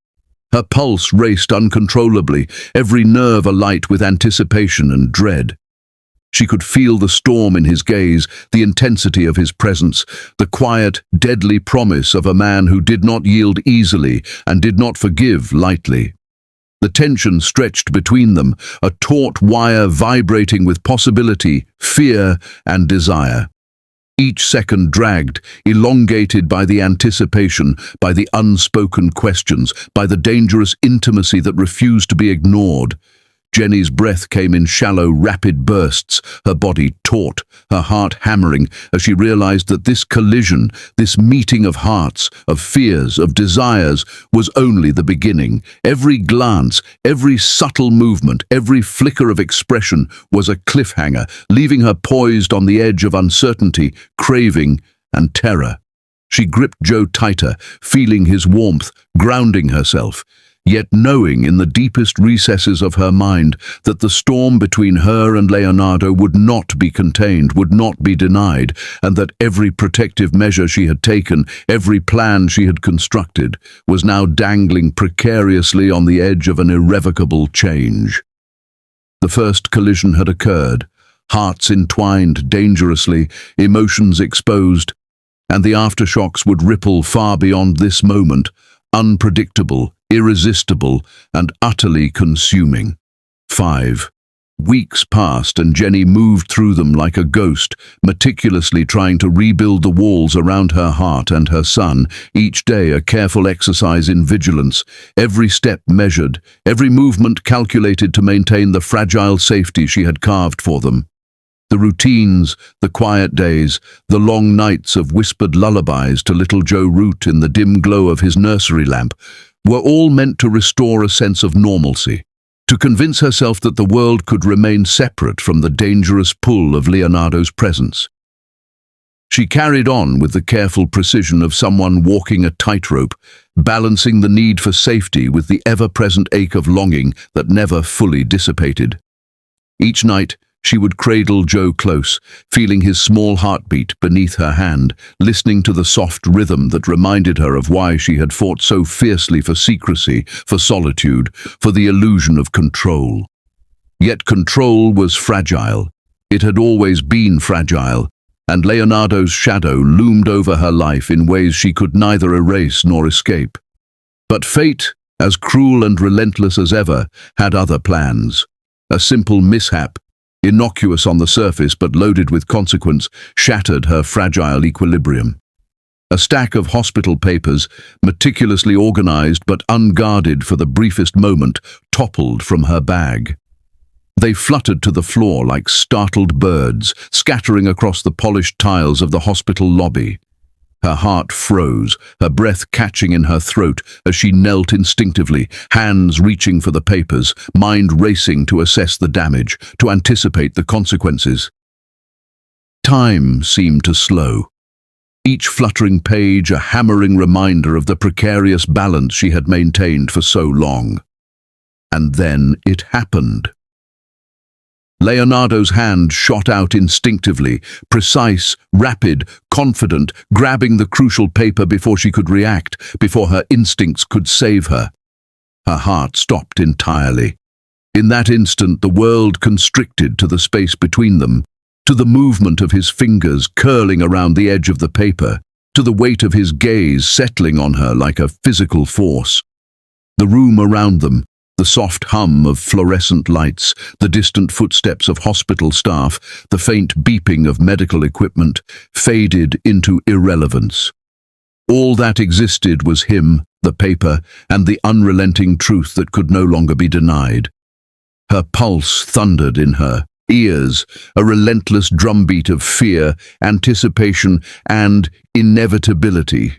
Her pulse raced uncontrollably, every nerve alight with anticipation and dread. She could feel the storm in his gaze, the intensity of his presence, the quiet, deadly promise of a man who did not yield easily and did not forgive lightly. The tension stretched between them, a taut wire vibrating with possibility, fear, and desire. Each second dragged, elongated by the anticipation, by the unspoken questions, by the dangerous intimacy that refused to be ignored. Jenny's breath came in shallow, rapid bursts, her body taut, her heart hammering, as she realized that this collision, this meeting of hearts, of fears, of desires, was only the beginning. Every glance, every subtle movement, every flicker of expression was a cliffhanger, leaving her poised on the edge of uncertainty, craving, and terror. She gripped Joe tighter, feeling his warmth, grounding herself, yet knowing in the deepest recesses of her mind that the storm between her and Leonardo would not be contained, would not be denied, and that every protective measure she had taken, every plan she had constructed, was now dangling precariously on the edge of an irrevocable change. The first collision had occurred, hearts entwined dangerously, emotions exposed, and the aftershocks would ripple far beyond this moment, unpredictable, irresistible, and utterly consuming. 5 weeks passed and Jenny moved through them like a ghost, meticulously trying to rebuild the walls around her heart and her son, each day a careful exercise in vigilance, every step measured, every movement calculated to maintain the fragile safety she had carved for them. The routines, the quiet days, the long nights of whispered lullabies to little Joe Root in the dim glow of his nursery lamp, were all meant to restore a sense of normalcy, to convince herself that the world could remain separate from the dangerous pull of Leonardo's presence. She carried on with the careful precision of someone walking a tightrope, balancing the need for safety with the ever-present ache of longing that never fully dissipated. Each night, she would cradle Joe close, feeling his small heartbeat beneath her hand, listening to the soft rhythm that reminded her of why she had fought so fiercely for secrecy, for solitude, for the illusion of control. Yet control was fragile. It had always been fragile, and Leonardo's shadow loomed over her life in ways she could neither erase nor escape. But fate, as cruel and relentless as ever, had other plans. A simple mishap, innocuous on the surface but loaded with consequence, shattered her fragile equilibrium. A stack of hospital papers, meticulously organized but unguarded for the briefest moment, toppled from her bag. They fluttered to the floor like startled birds, scattering across the polished tiles of the hospital lobby. Her heart froze, her breath catching in her throat as she knelt instinctively, hands reaching for the papers, mind racing to assess the damage, to anticipate the consequences. Time seemed to slow. Each fluttering page a hammering reminder of the precarious balance she had maintained for so long. And then it happened. Leonardo's hand shot out instinctively, precise, rapid, confident, grabbing the crucial paper before she could react, before her instincts could save her. Her heart stopped entirely. In that instant, the world constricted to the space between them, to the movement of his fingers curling around the edge of the paper, to the weight of his gaze settling on her like a physical force. The room around them, the soft hum of fluorescent lights, the distant footsteps of hospital staff, the faint beeping of medical equipment, faded into irrelevance. All that existed was him, the paper, and the unrelenting truth that could no longer be denied. Her pulse thundered in her ears, a relentless drumbeat of fear, anticipation, and inevitability.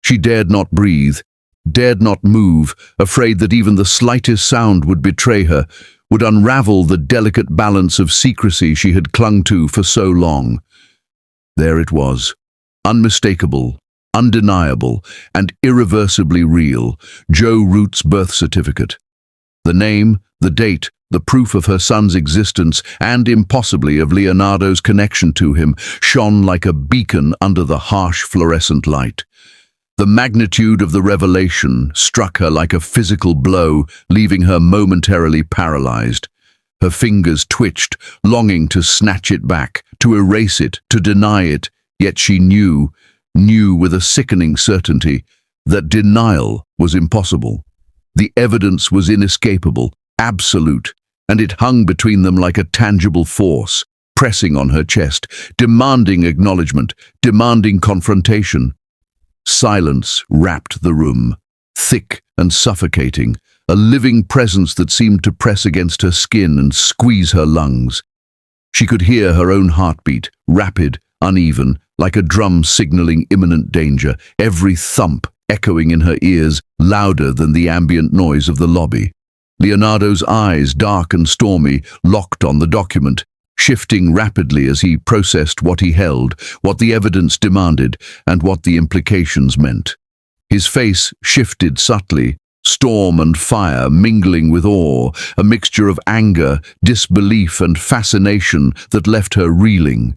She dared not breathe, dared not move, afraid that even the slightest sound would betray her, would unravel the delicate balance of secrecy she had clung to for so long. There it was, unmistakable, undeniable, and irreversibly real, Joe Root's birth certificate. The name, the date, the proof of her son's existence, and impossibly of Leonardo's connection to him, shone like a beacon under the harsh fluorescent light. The magnitude of the revelation struck her like a physical blow, leaving her momentarily paralyzed. Her fingers twitched, longing to snatch it back, to erase it, to deny it, yet she knew with a sickening certainty, that denial was impossible. The evidence was inescapable, absolute, and it hung between them like a tangible force, pressing on her chest, demanding acknowledgement, demanding confrontation. Silence wrapped the room, thick and suffocating, a living presence that seemed to press against her skin and squeeze her lungs. She could hear her own heartbeat, rapid, uneven, like a drum signaling imminent danger, every thump echoing in her ears, louder than the ambient noise of the lobby. Leonardo's eyes, dark and stormy, locked on the document, shifting rapidly as he processed what he held, what the evidence demanded, and what the implications meant. His face shifted subtly, storm and fire mingling with awe, a mixture of anger, disbelief, and fascination that left her reeling.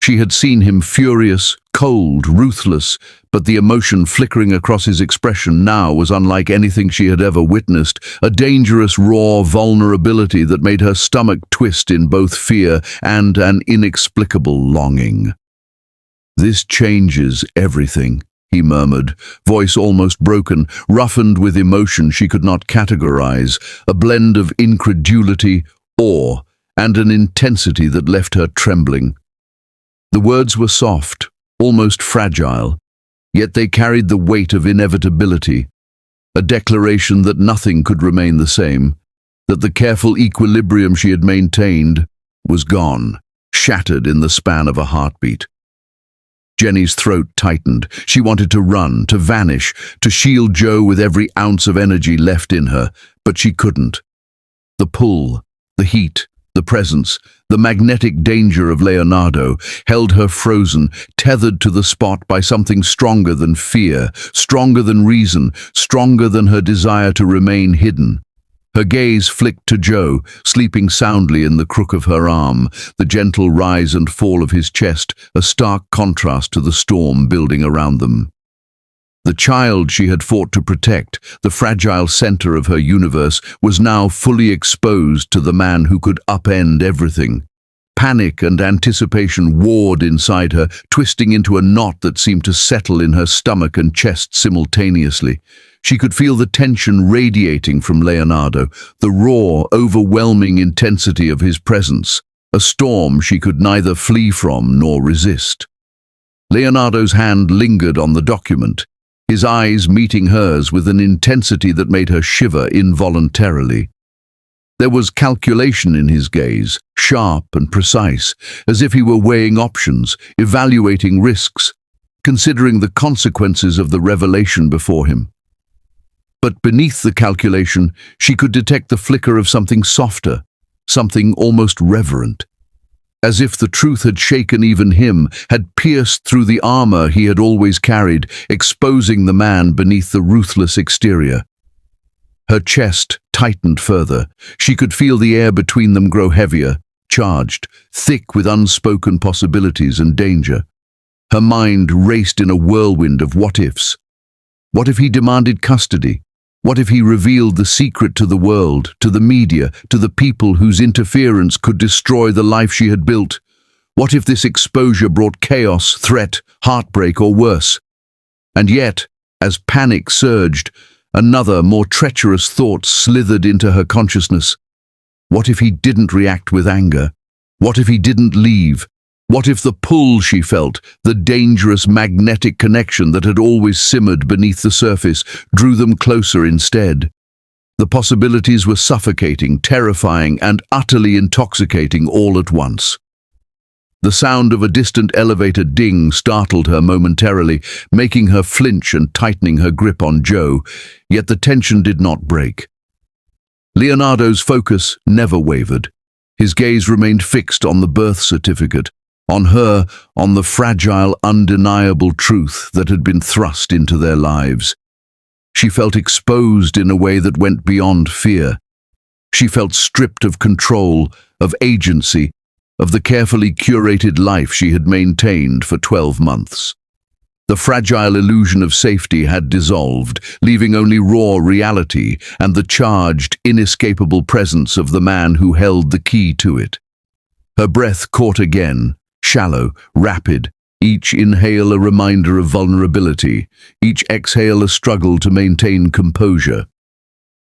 She had seen him furious, cold, ruthless, but the emotion flickering across his expression now was unlike anything she had ever witnessed, a dangerous, raw vulnerability that made her stomach twist in both fear and an inexplicable longing. "This changes everything," he murmured, voice almost broken, roughened with emotion she could not categorize, a blend of incredulity, awe, and an intensity that left her trembling. The words were soft, almost fragile, yet they carried the weight of inevitability, a declaration that nothing could remain the same, that the careful equilibrium she had maintained was gone, shattered in the span of a heartbeat. Jenny's throat tightened. She wanted to run, to vanish, to shield Joe with every ounce of energy left in her, but she couldn't. The pull, the heat, the presence, the magnetic danger of Leonardo held her frozen, tethered to the spot by something stronger than fear, stronger than reason, stronger than her desire to remain hidden. Her gaze flicked to Joe, sleeping soundly in the crook of her arm, the gentle rise and fall of his chest, a stark contrast to the storm building around them. The child she had fought to protect, the fragile center of her universe, was now fully exposed to the man who could upend everything. Panic and anticipation warred inside her, twisting into a knot that seemed to settle in her stomach and chest simultaneously. She could feel the tension radiating from Leonardo, the raw, overwhelming intensity of his presence, a storm she could neither flee from nor resist. Leonardo's hand lingered on the document, his eyes meeting hers with an intensity that made her shiver involuntarily. There was calculation in his gaze, sharp and precise, as if he were weighing options, evaluating risks, considering the consequences of the revelation before him. But beneath the calculation, she could detect the flicker of something softer, something almost reverent. As if the truth had shaken even him, had pierced through the armor he had always carried, exposing the man beneath the ruthless exterior. Her chest tightened further. She could feel the air between them grow heavier, charged, thick with unspoken possibilities and danger. Her mind raced in a whirlwind of what-ifs. What if he demanded custody? What if he revealed the secret to the world, to the media, to the people whose interference could destroy the life she had built? What if this exposure brought chaos, threat, heartbreak, or worse? And yet, as panic surged, another, more treacherous thought slithered into her consciousness. What if he didn't react with anger? What if he didn't leave? What if the pull she felt, the dangerous magnetic connection that had always simmered beneath the surface, drew them closer instead? The possibilities were suffocating, terrifying, and utterly intoxicating all at once. The sound of a distant elevator ding startled her momentarily, making her flinch and tightening her grip on Joe, yet the tension did not break. Leonardo's focus never wavered. His gaze remained fixed on the birth certificate, on her, on the fragile, undeniable truth that had been thrust into their lives. She felt exposed in a way that went beyond fear. She felt stripped of control, of agency, of the carefully curated life she had maintained for 12 months. The fragile illusion of safety had dissolved, leaving only raw reality and the charged, inescapable presence of the man who held the key to it. Her breath caught again, shallow, rapid, each inhale a reminder of vulnerability, each exhale a struggle to maintain composure.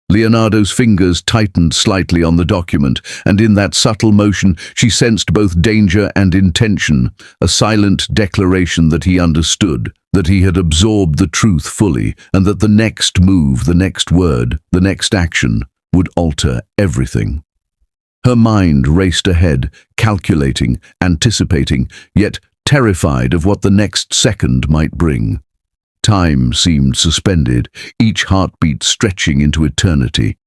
Leonardo's fingers tightened slightly on the document, and in that subtle motion she sensed both danger and intention, a silent declaration that he understood, that he had absorbed the truth fully, and that the next move, the next word, the next action would alter everything. Her mind raced ahead, calculating, anticipating, yet terrified of what the next second might bring. Time seemed suspended, each heartbeat stretching into eternity.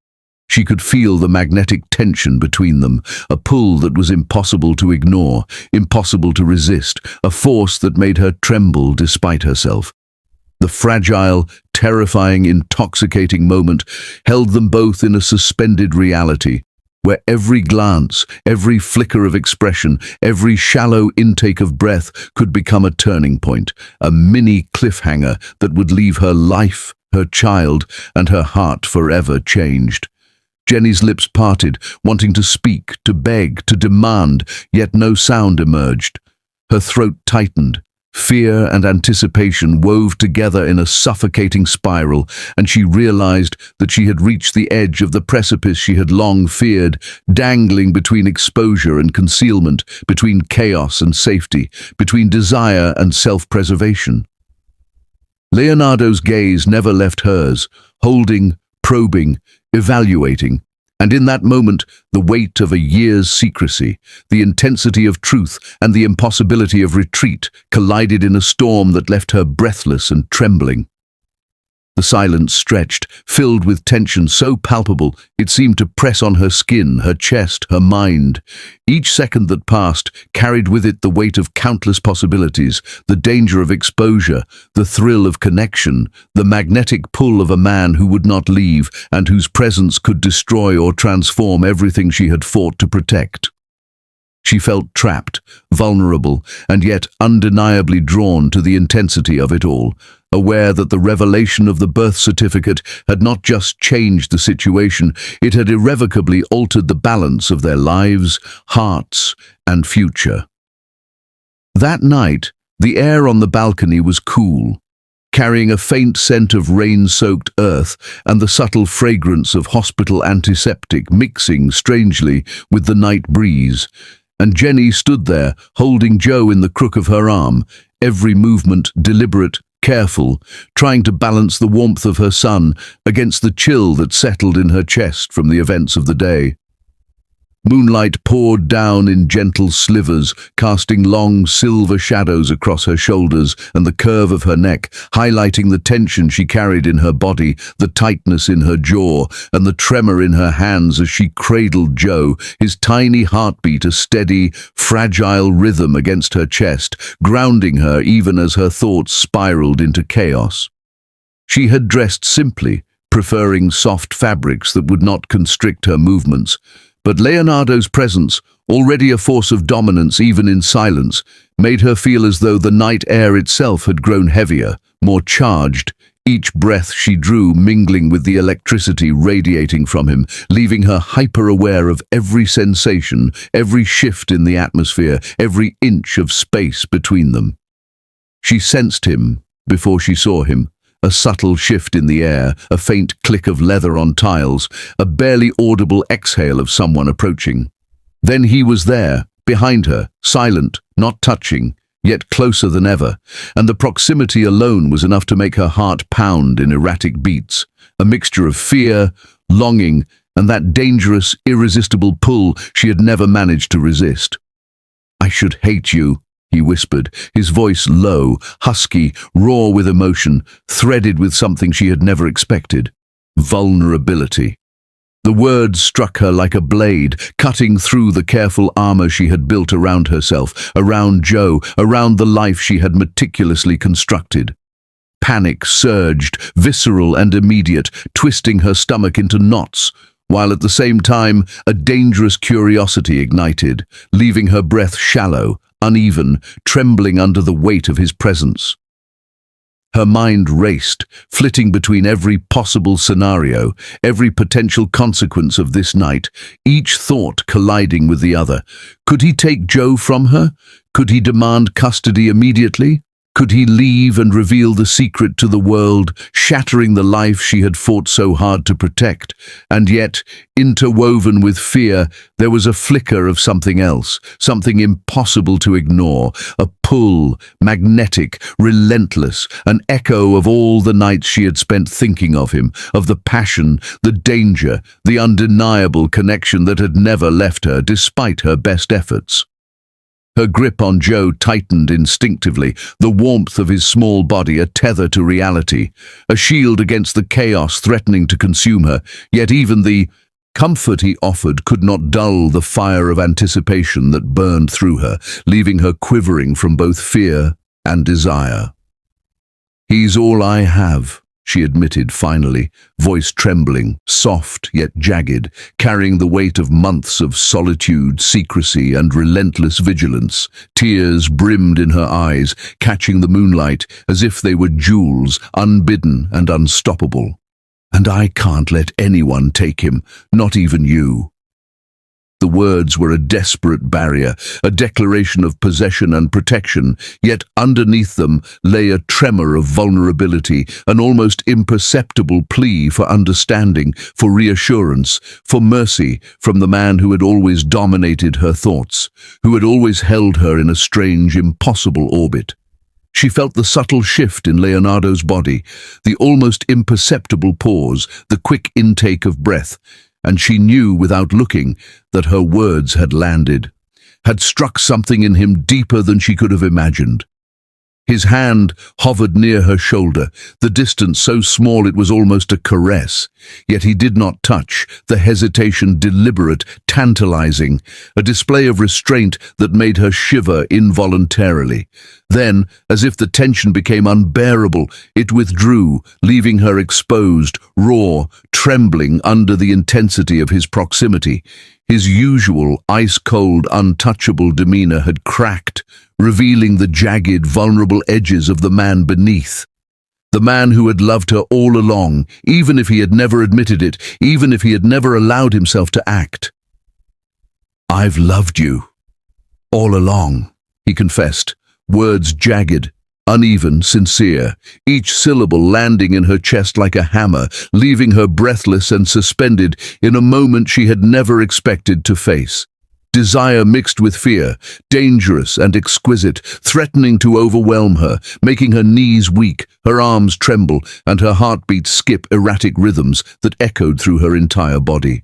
She could feel the magnetic tension between them, a pull that was impossible to ignore, impossible to resist, a force that made her tremble despite herself. The fragile, terrifying, intoxicating moment held them both in a suspended reality, where every glance, every flicker of expression, every shallow intake of breath could become a turning point, a mini cliffhanger that would leave her life, her child, and her heart forever changed. Jenny's lips parted, wanting to speak, to beg, to demand, yet no sound emerged. Her throat tightened. Fear and anticipation wove together in a suffocating spiral, and she realized that she had reached the edge of the precipice she had long feared, dangling between exposure and concealment, between chaos and safety, between desire and self-preservation. Leonardo's gaze never left hers, holding, probing, evaluating. And in that moment, the weight of a year's secrecy, the intensity of truth, and the impossibility of retreat collided in a storm that left her breathless and trembling. The silence stretched, filled with tension so palpable it seemed to press on her skin, her chest, her mind. Each second that passed carried with it the weight of countless possibilities, the danger of exposure, the thrill of connection, the magnetic pull of a man who would not leave and whose presence could destroy or transform everything she had fought to protect. She felt trapped, vulnerable, and yet undeniably drawn to the intensity of it all, aware that the revelation of the birth certificate had not just changed the situation, it had irrevocably altered the balance of their lives, hearts, and future. That night, the air on the balcony was cool, carrying a faint scent of rain-soaked earth and the subtle fragrance of hospital antiseptic mixing strangely with the night breeze. And Jenny stood there, holding Joe in the crook of her arm, every movement deliberate, careful, trying to balance the warmth of her son against the chill that settled in her chest from the events of the day. Moonlight poured down in gentle slivers, casting long silver shadows across her shoulders and the curve of her neck, highlighting the tension she carried in her body, the tightness in her jaw, and the tremor in her hands as she cradled Joe, his tiny heartbeat a steady, fragile rhythm against her chest, grounding her even as her thoughts spiraled into chaos. She had dressed simply, preferring soft fabrics that would not constrict her movements. But Leonardo's presence, already a force of dominance even in silence, made her feel as though the night air itself had grown heavier, more charged, each breath she drew mingling with the electricity radiating from him, leaving her hyper-aware of every sensation, every shift in the atmosphere, every inch of space between them. She sensed him before she saw him, a subtle shift in the air, a faint click of leather on tiles, a barely audible exhale of someone approaching. Then he was there, behind her, silent, not touching, yet closer than ever, and the proximity alone was enough to make her heart pound in erratic beats, a mixture of fear, longing, and that dangerous, irresistible pull she had never managed to resist. "I should hate you," he whispered, his voice low, husky, raw with emotion, threaded with something she had never expected: vulnerability. The words struck her like a blade, cutting through the careful armor she had built around herself, around Joe, around the life she had meticulously constructed. Panic surged, visceral and immediate, twisting her stomach into knots, while at the same time a dangerous curiosity ignited, leaving her breath shallow, uneven, trembling under the weight of his presence. Her mind raced, flitting between every possible scenario, every potential consequence of this night, each thought colliding with the other. Could he take Joe from her? Could he demand custody immediately? Could he leave and reveal the secret to the world, shattering the life she had fought so hard to protect? And yet, interwoven with fear, there was a flicker of something else, something impossible to ignore, a pull, magnetic, relentless, an echo of all the nights she had spent thinking of him, of the passion, the danger, the undeniable connection that had never left her despite her best efforts. Her grip on Joe tightened instinctively, the warmth of his small body a tether to reality, a shield against the chaos threatening to consume her, yet even the comfort he offered could not dull the fire of anticipation that burned through her, leaving her quivering from both fear and desire. "He's all I have," she admitted finally, voice trembling, soft yet jagged, carrying the weight of months of solitude, secrecy, and relentless vigilance. Tears brimmed in her eyes, catching the moonlight as if they were jewels, unbidden and unstoppable. "And I can't let anyone take him, not even you." The words were a desperate barrier, a declaration of possession and protection, yet underneath them lay a tremor of vulnerability, an almost imperceptible plea for understanding, for reassurance, for mercy from the man who had always dominated her thoughts, who had always held her in a strange, impossible orbit. She felt the subtle shift in Leonardo's body, the almost imperceptible pause, the quick intake of breath, and she knew without looking that her words had landed, had struck something in him deeper than she could have imagined. His hand hovered near her shoulder, the distance so small it was almost a caress, yet he did not touch, the hesitation deliberate, tantalizing, a display of restraint that made her shiver involuntarily. Then, as if the tension became unbearable, it withdrew, leaving her exposed, raw, trembling under the intensity of his proximity. His usual ice-cold, untouchable demeanor had cracked, revealing the jagged, vulnerable edges of the man beneath. The man who had loved her all along, even if he had never admitted it, even if he had never allowed himself to act. "I've loved you. All along," he confessed, words jagged, uneven, sincere, each syllable landing in her chest like a hammer, leaving her breathless and suspended in a moment she had never expected to face. Desire mixed with fear, dangerous and exquisite, threatening to overwhelm her, making her knees weak, her arms tremble, and her heartbeat skip erratic rhythms that echoed through her entire body.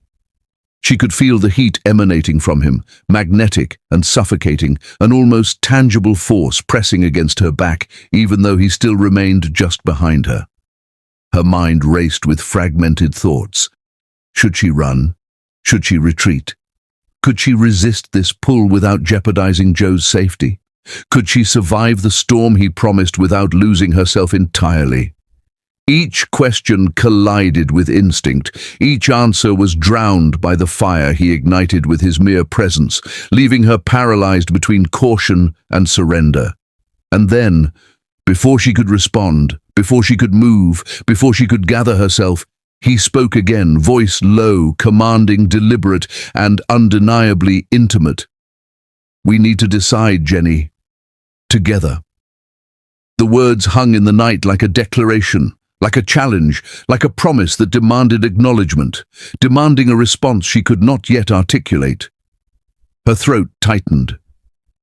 She could feel the heat emanating from him, magnetic and suffocating, an almost tangible force pressing against her back, even though he still remained just behind her. Her mind raced with fragmented thoughts. Should she run? Should she retreat? Could she resist this pull without jeopardizing Joe's safety? Could she survive the storm he promised without losing herself entirely? Each question collided with instinct. Each answer was drowned by the fire he ignited with his mere presence, leaving her paralyzed between caution and surrender. And then, before she could respond, before she could move, before she could gather herself, he spoke again, voice low, commanding, deliberate, and undeniably intimate. "We need to decide, Jenny. Together." The words hung in the night like a declaration, like a challenge, like a promise that demanded acknowledgement, demanding a response she could not yet articulate. Her throat tightened.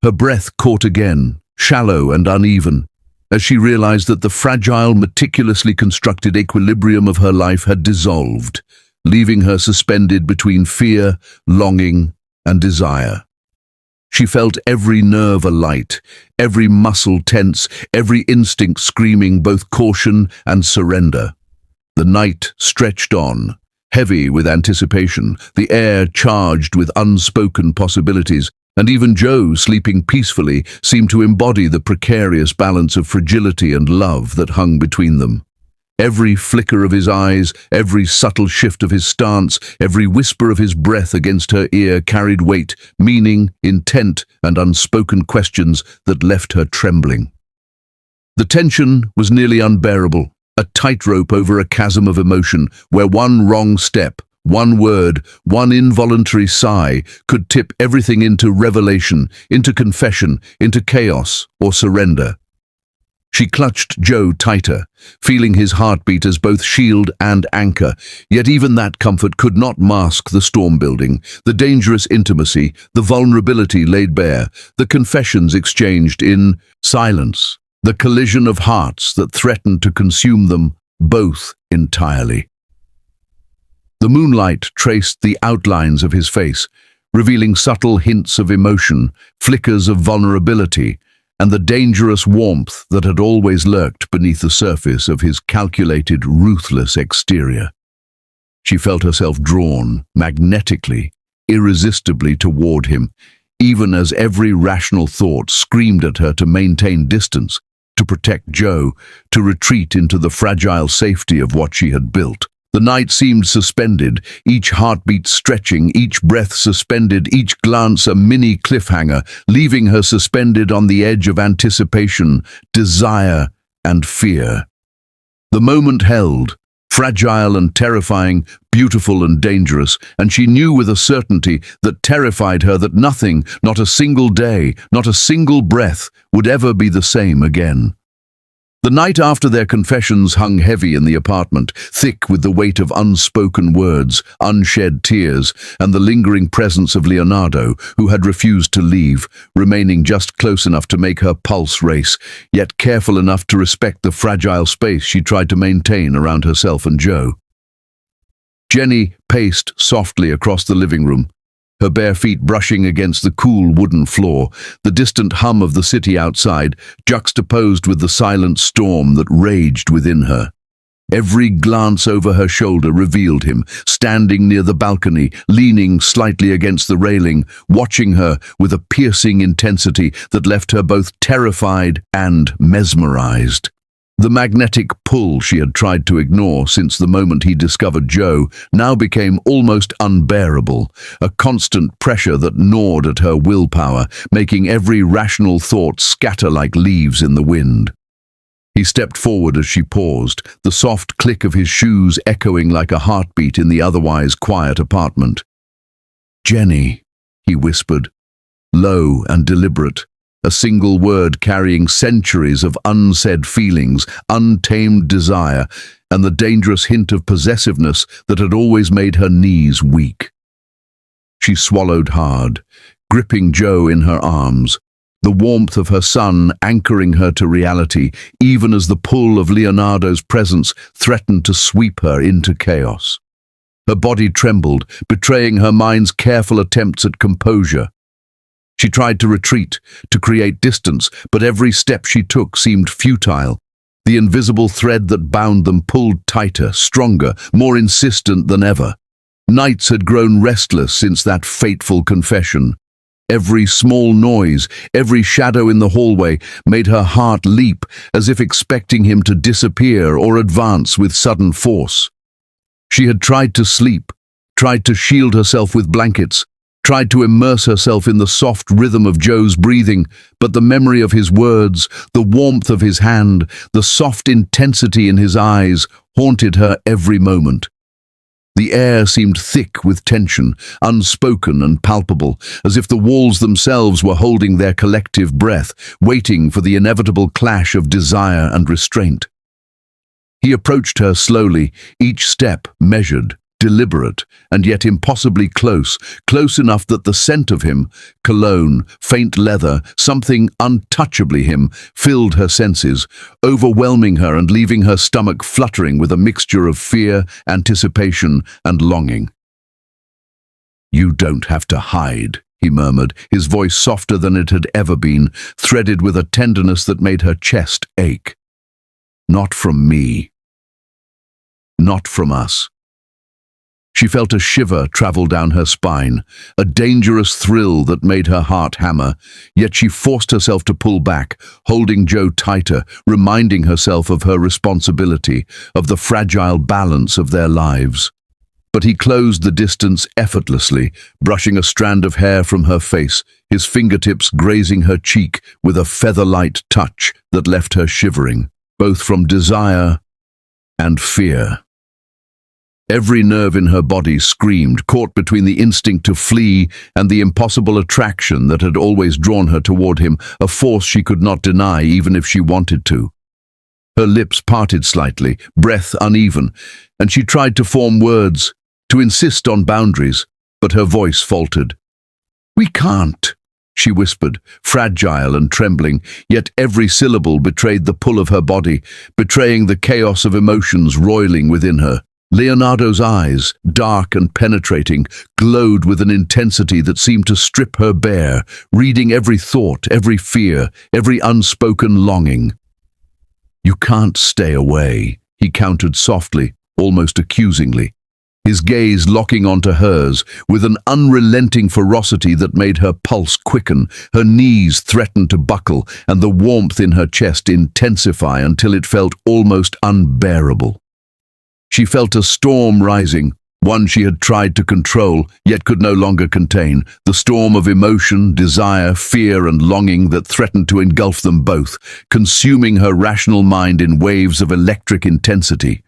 Her breath caught again, shallow and uneven, as she realized that the fragile, meticulously constructed equilibrium of her life had dissolved, leaving her suspended between fear, longing, and desire. She felt every nerve alight, every muscle tense, every instinct screaming both caution and surrender. The night stretched on, heavy with anticipation, the air charged with unspoken possibilities, and even Joe, sleeping peacefully, seemed to embody the precarious balance of fragility and love that hung between them. Every flicker of his eyes, every subtle shift of his stance, every whisper of his breath against her ear carried weight, meaning, intent, and unspoken questions that left her trembling. The tension was nearly unbearable, a tightrope over a chasm of emotion where one wrong step, one word, one involuntary sigh could tip everything into revelation, into confession, into chaos or surrender. She clutched Joe tighter, feeling his heartbeat as both shield and anchor, yet even that comfort could not mask the storm building, the dangerous intimacy, the vulnerability laid bare, the confessions exchanged in silence, the collision of hearts that threatened to consume them both entirely. The moonlight traced the outlines of his face, revealing subtle hints of emotion, flickers of vulnerability, and the dangerous warmth that had always lurked beneath the surface of his calculated, ruthless exterior. She felt herself drawn, magnetically, irresistibly toward him, even as every rational thought screamed at her to maintain distance, to protect Joe, to retreat into the fragile safety of what she had built. The night seemed suspended, each heartbeat stretching, each breath suspended, each glance a mini cliffhanger, leaving her suspended on the edge of anticipation, desire, and fear. The moment held, fragile and terrifying, beautiful and dangerous, and she knew with a certainty that terrified her that nothing, not a single day, not a single breath, would ever be the same again. The night after their confessions hung heavy in the apartment, thick with the weight of unspoken words, unshed tears, and the lingering presence of Leonardo, who had refused to leave, remaining just close enough to make her pulse race, yet careful enough to respect the fragile space she tried to maintain around herself and Joe. Jenny paced softly across the living room, her bare feet brushing against the cool wooden floor, the distant hum of the city outside, juxtaposed with the silent storm that raged within her. Every glance over her shoulder revealed him, standing near the balcony, leaning slightly against the railing, watching her with a piercing intensity that left her both terrified and mesmerized. The magnetic pull she had tried to ignore since the moment he discovered Joe now became almost unbearable, a constant pressure that gnawed at her willpower, making every rational thought scatter like leaves in the wind. He stepped forward as she paused, the soft click of his shoes echoing like a heartbeat in the otherwise quiet apartment. "Jenny," he whispered, low and deliberate, a single word carrying centuries of unsaid feelings, untamed desire, and the dangerous hint of possessiveness that had always made her knees weak. She swallowed hard, gripping Joe in her arms, the warmth of her son anchoring her to reality, even as the pull of Leonardo's presence threatened to sweep her into chaos. Her body trembled, betraying her mind's careful attempts at composure. She tried to retreat, to create distance, but every step she took seemed futile. The invisible thread that bound them pulled tighter, stronger, more insistent than ever. Nights had grown restless since that fateful confession. Every small noise, every shadow in the hallway made her heart leap as if expecting him to disappear or advance with sudden force. She had tried to sleep, tried to shield herself with blankets, tried to immerse herself in the soft rhythm of Joe's breathing, but the memory of his words, the warmth of his hand, the soft intensity in his eyes haunted her every moment. The air seemed thick with tension, unspoken and palpable, as if the walls themselves were holding their collective breath, waiting for the inevitable clash of desire and restraint. He approached her slowly, each step measured, deliberate, and yet impossibly close, close enough that the scent of him, cologne, faint leather, something untouchably him, filled her senses, overwhelming her and leaving her stomach fluttering with a mixture of fear, anticipation, and longing. "You don't have to hide," he murmured, his voice softer than it had ever been, threaded with a tenderness that made her chest ache. "Not from me. Not from us." She felt a shiver travel down her spine, a dangerous thrill that made her heart hammer, yet she forced herself to pull back, holding Joe tighter, reminding herself of her responsibility, of the fragile balance of their lives. But he closed the distance effortlessly, brushing a strand of hair from her face, his fingertips grazing her cheek with a feather-light touch that left her shivering, both from desire and fear. Every nerve in her body screamed, caught between the instinct to flee and the impossible attraction that had always drawn her toward him, a force she could not deny even if she wanted to. Her lips parted slightly, breath uneven, and she tried to form words, to insist on boundaries, but her voice faltered. "We can't," she whispered, fragile and trembling, yet every syllable betrayed the pull of her body, betraying the chaos of emotions roiling within her. Leonardo's eyes, dark and penetrating, glowed with an intensity that seemed to strip her bare, reading every thought, every fear, every unspoken longing. "You can't stay away," he countered softly, almost accusingly, his gaze locking onto hers with an unrelenting ferocity that made her pulse quicken, her knees threaten to buckle, and the warmth in her chest intensify until it felt almost unbearable. She felt a storm rising, one she had tried to control, yet could no longer contain, the storm of emotion, desire, fear, and longing that threatened to engulf them both, consuming her rational mind in waves of electric intensity.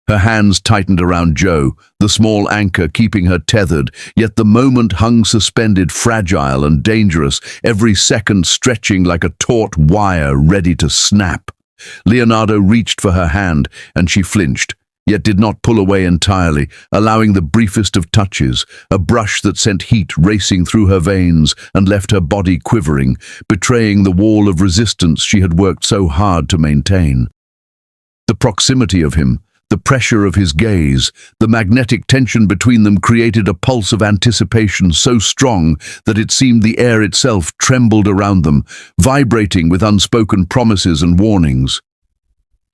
Her hands tightened around Joe, the small anchor keeping her tethered, yet the moment hung suspended, fragile and dangerous, every second stretching like a taut wire ready to snap. Leonardo reached for her hand, and she flinched, yet did not pull away entirely, allowing the briefest of touches, a brush that sent heat racing through her veins and left her body quivering, betraying the wall of resistance she had worked so hard to maintain. The proximity of him, the pressure of his gaze, the magnetic tension between them created a pulse of anticipation so strong that it seemed the air itself trembled around them, vibrating with unspoken promises and warnings.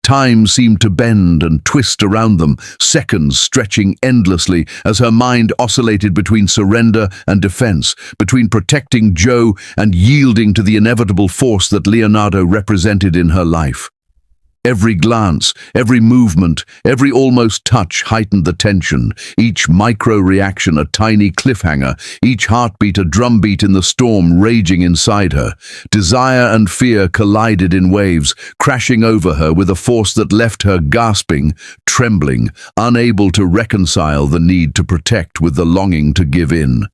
Time seemed to bend and twist around them, seconds stretching endlessly as her mind oscillated between surrender and defense, between protecting Joe and yielding to the inevitable force that Leonardo represented in her life. Every glance, every movement, every almost touch heightened the tension, each micro-reaction a tiny cliffhanger, each heartbeat a drumbeat in the storm raging inside her. Desire and fear collided in waves, crashing over her with a force that left her gasping, trembling, unable to reconcile the need to protect with the longing to give in.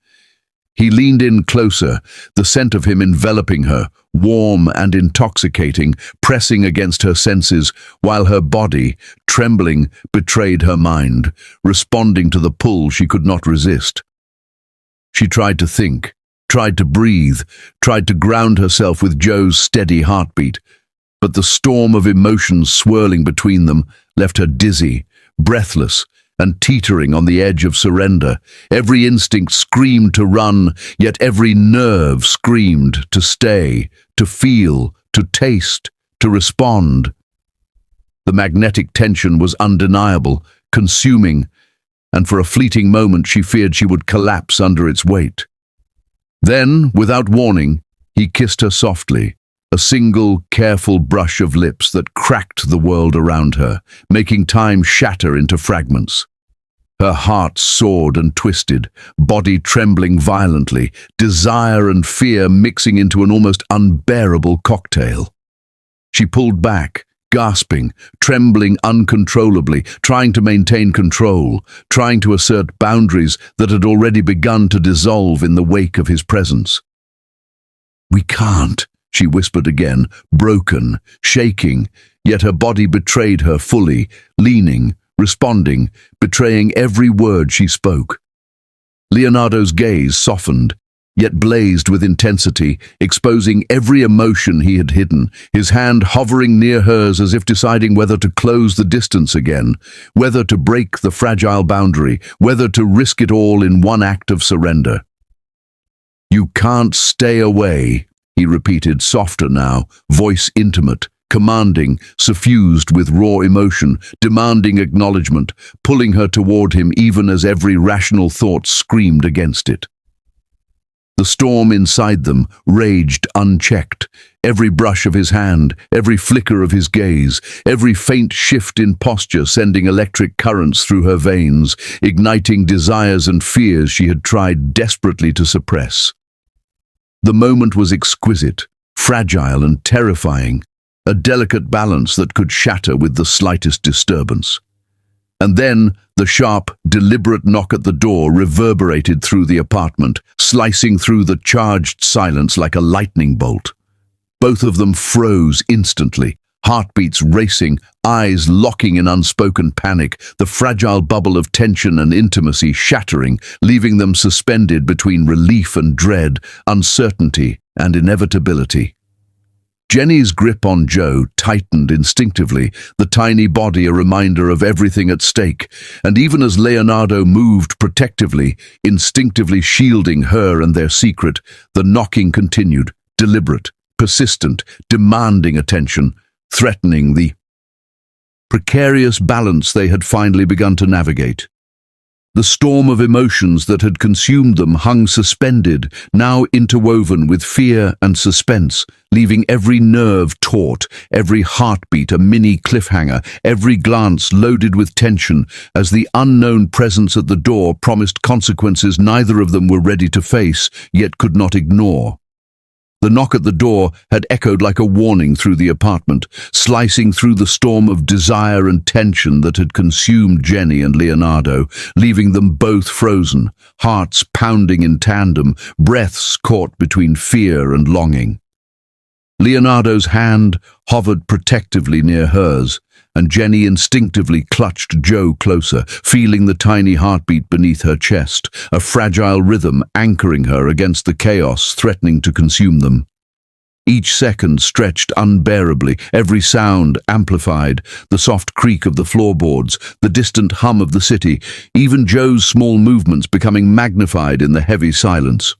He leaned in closer, the scent of him enveloping her, warm and intoxicating, pressing against her senses, while her body, trembling, betrayed her mind, responding to the pull she could not resist. She tried to think, tried to breathe, tried to ground herself with Joe's steady heartbeat, but the storm of emotions swirling between them left her dizzy, breathless, and teetering on the edge of surrender. Every instinct screamed to run, yet every nerve screamed to stay, to feel, to taste, to respond. The magnetic tension was undeniable, consuming, and for a fleeting moment she feared she would collapse under its weight. Then, without warning, he kissed her softly, a single, careful brush of lips that cracked the world around her, making time shatter into fragments. Her heart soared and twisted, body trembling violently, desire and fear mixing into an almost unbearable cocktail. She pulled back, gasping, trembling uncontrollably, trying to maintain control, trying to assert boundaries that had already begun to dissolve in the wake of his presence. "We can't," she whispered again, broken, shaking, yet her body betrayed her fully, leaning, responding, betraying every word she spoke. Leonardo's gaze softened, yet blazed with intensity, exposing every emotion he had hidden, his hand hovering near hers as if deciding whether to close the distance again, whether to break the fragile boundary, whether to risk it all in one act of surrender. "You can't stay away," he repeated, softer now, voice intimate, commanding, suffused with raw emotion, demanding acknowledgement, pulling her toward him even as every rational thought screamed against it. The storm inside them raged unchecked, every brush of his hand, every flicker of his gaze, every faint shift in posture sending electric currents through her veins, igniting desires and fears she had tried desperately to suppress. The moment was exquisite, fragile and terrifying, a delicate balance that could shatter with the slightest disturbance. And then the sharp, deliberate knock at the door reverberated through the apartment, slicing through the charged silence like a lightning bolt. Both of them froze instantly, heartbeats racing, eyes locking in unspoken panic, the fragile bubble of tension and intimacy shattering, leaving them suspended between relief and dread, uncertainty and inevitability. Jenny's grip on Joe tightened instinctively, the tiny body a reminder of everything at stake, and even as Leonardo moved protectively, instinctively shielding her and their secret, the knocking continued, deliberate, persistent, demanding attention, threatening the precarious balance they had finally begun to navigate. The storm of emotions that had consumed them hung suspended, now interwoven with fear and suspense, leaving every nerve taut, every heartbeat a mini cliffhanger, every glance loaded with tension, as the unknown presence at the door promised consequences neither of them were ready to face, yet could not ignore. The knock at the door had echoed like a warning through the apartment, slicing through the storm of desire and tension that had consumed Jenny and Leonardo, leaving them both frozen, hearts pounding in tandem, breaths caught between fear and longing. Leonardo's hand hovered protectively near hers, and Jenny instinctively clutched Joe closer, feeling the tiny heartbeat beneath her chest, a fragile rhythm anchoring her against the chaos threatening to consume them. Each second stretched unbearably, every sound amplified, the soft creak of the floorboards, the distant hum of the city, even Joe's small movements becoming magnified in the heavy silence.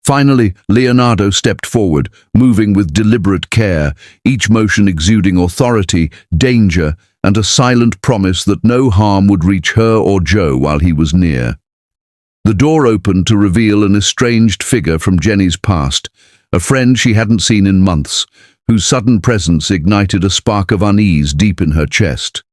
Finally, Leonardo stepped forward, moving with deliberate care, each motion exuding authority, danger, and a silent promise that no harm would reach her or Joe while he was near. The door opened to reveal an estranged figure from Jenny's past, a friend she hadn't seen in months, whose sudden presence ignited a spark of unease deep in her chest.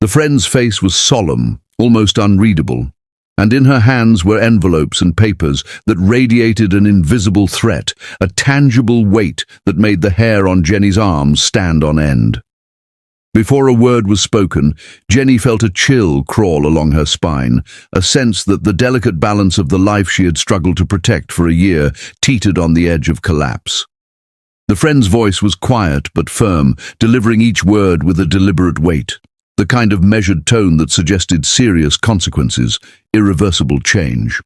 The friend's face was solemn, almost unreadable, and in her hands were envelopes and papers that radiated an invisible threat, a tangible weight that made the hair on Jenny's arms stand on end. Before a word was spoken, Jenny felt a chill crawl along her spine, a sense that the delicate balance of the life she had struggled to protect for a year teetered on the edge of collapse. The friend's voice was quiet but firm, delivering each word with a deliberate weight, the kind of measured tone that suggested serious consequences, irreversible change.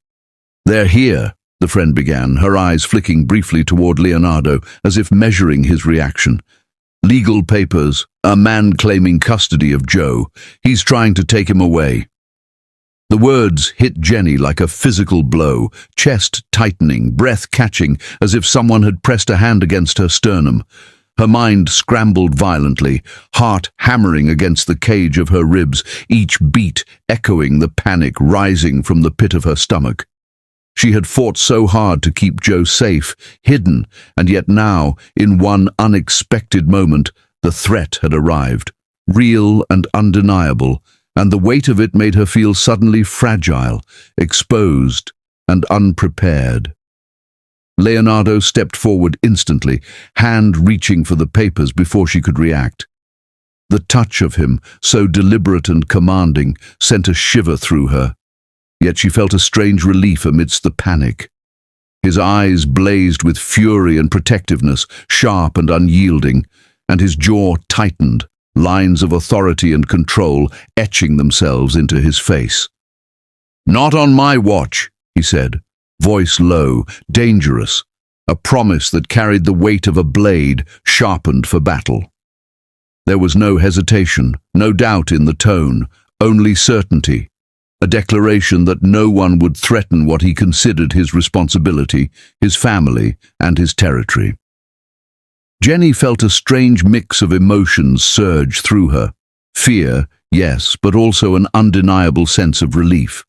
"They're here," the friend began, her eyes flicking briefly toward Leonardo, as if measuring his reaction. "Legal papers, a man claiming custody of Joe. He's trying to take him away." The words hit Jenny like a physical blow, chest tightening, breath catching, as if someone had pressed a hand against her sternum. Her mind scrambled violently, heart hammering against the cage of her ribs, each beat echoing the panic rising from the pit of her stomach. She had fought so hard to keep Joe safe, hidden, and yet now, in one unexpected moment, the threat had arrived, real and undeniable, and the weight of it made her feel suddenly fragile, exposed, and unprepared. Leonardo stepped forward instantly, hand reaching for the papers before she could react. The touch of him, so deliberate and commanding, sent a shiver through her. Yet she felt a strange relief amidst the panic. His eyes blazed with fury and protectiveness, sharp and unyielding, and his jaw tightened, lines of authority and control etching themselves into his face. "Not on my watch," he said, voice low, dangerous, a promise that carried the weight of a blade sharpened for battle. There was no hesitation, no doubt in the tone, only certainty. A declaration that no one would threaten what he considered his responsibility, his family, and his territory. Jenny felt a strange mix of emotions surge through her. Fear, yes, but also an undeniable sense of relief.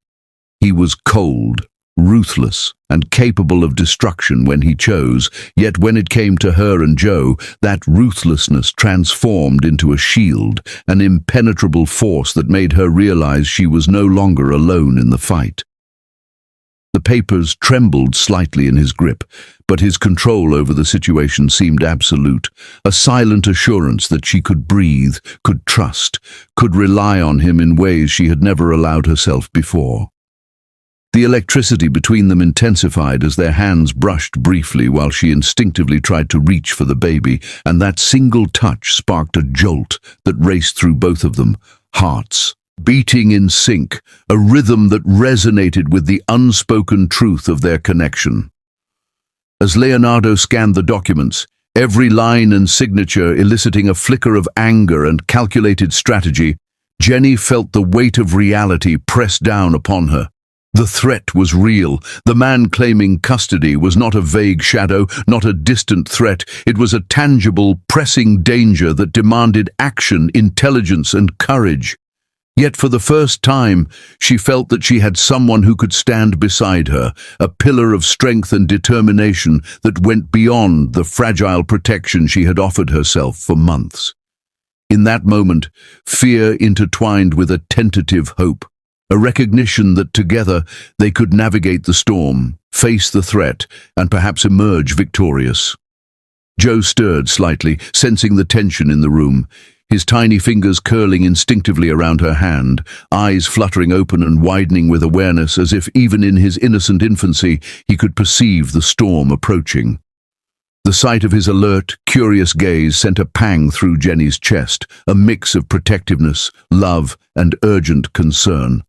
He was cold, ruthless, and capable of destruction when he chose, yet when it came to her and Joe, that ruthlessness transformed into a shield, an impenetrable force that made her realize she was no longer alone in the fight. The papers trembled slightly in his grip, but his control over the situation seemed absolute, a silent assurance that she could breathe, could trust, could rely on him in ways she had never allowed herself before. The electricity between them intensified as their hands brushed briefly while she instinctively tried to reach for the baby, and that single touch sparked a jolt that raced through both of them, hearts beating in sync, a rhythm that resonated with the unspoken truth of their connection. As Leonardo scanned the documents, every line and signature eliciting a flicker of anger and calculated strategy, Jenny felt the weight of reality press down upon her. The threat was real. The man claiming custody was not a vague shadow, not a distant threat. It was a tangible, pressing danger that demanded action, intelligence, and courage. Yet for the first time, she felt that she had someone who could stand beside her, a pillar of strength and determination that went beyond the fragile protection she had offered herself for months. In that moment, fear intertwined with a tentative hope. A recognition that together they could navigate the storm, face the threat, and perhaps emerge victorious. Joe stirred slightly, sensing the tension in the room, his tiny fingers curling instinctively around her hand, eyes fluttering open and widening with awareness as if even in his innocent infancy he could perceive the storm approaching. The sight of his alert, curious gaze sent a pang through Jenny's chest, a mix of protectiveness, love, and urgent concern.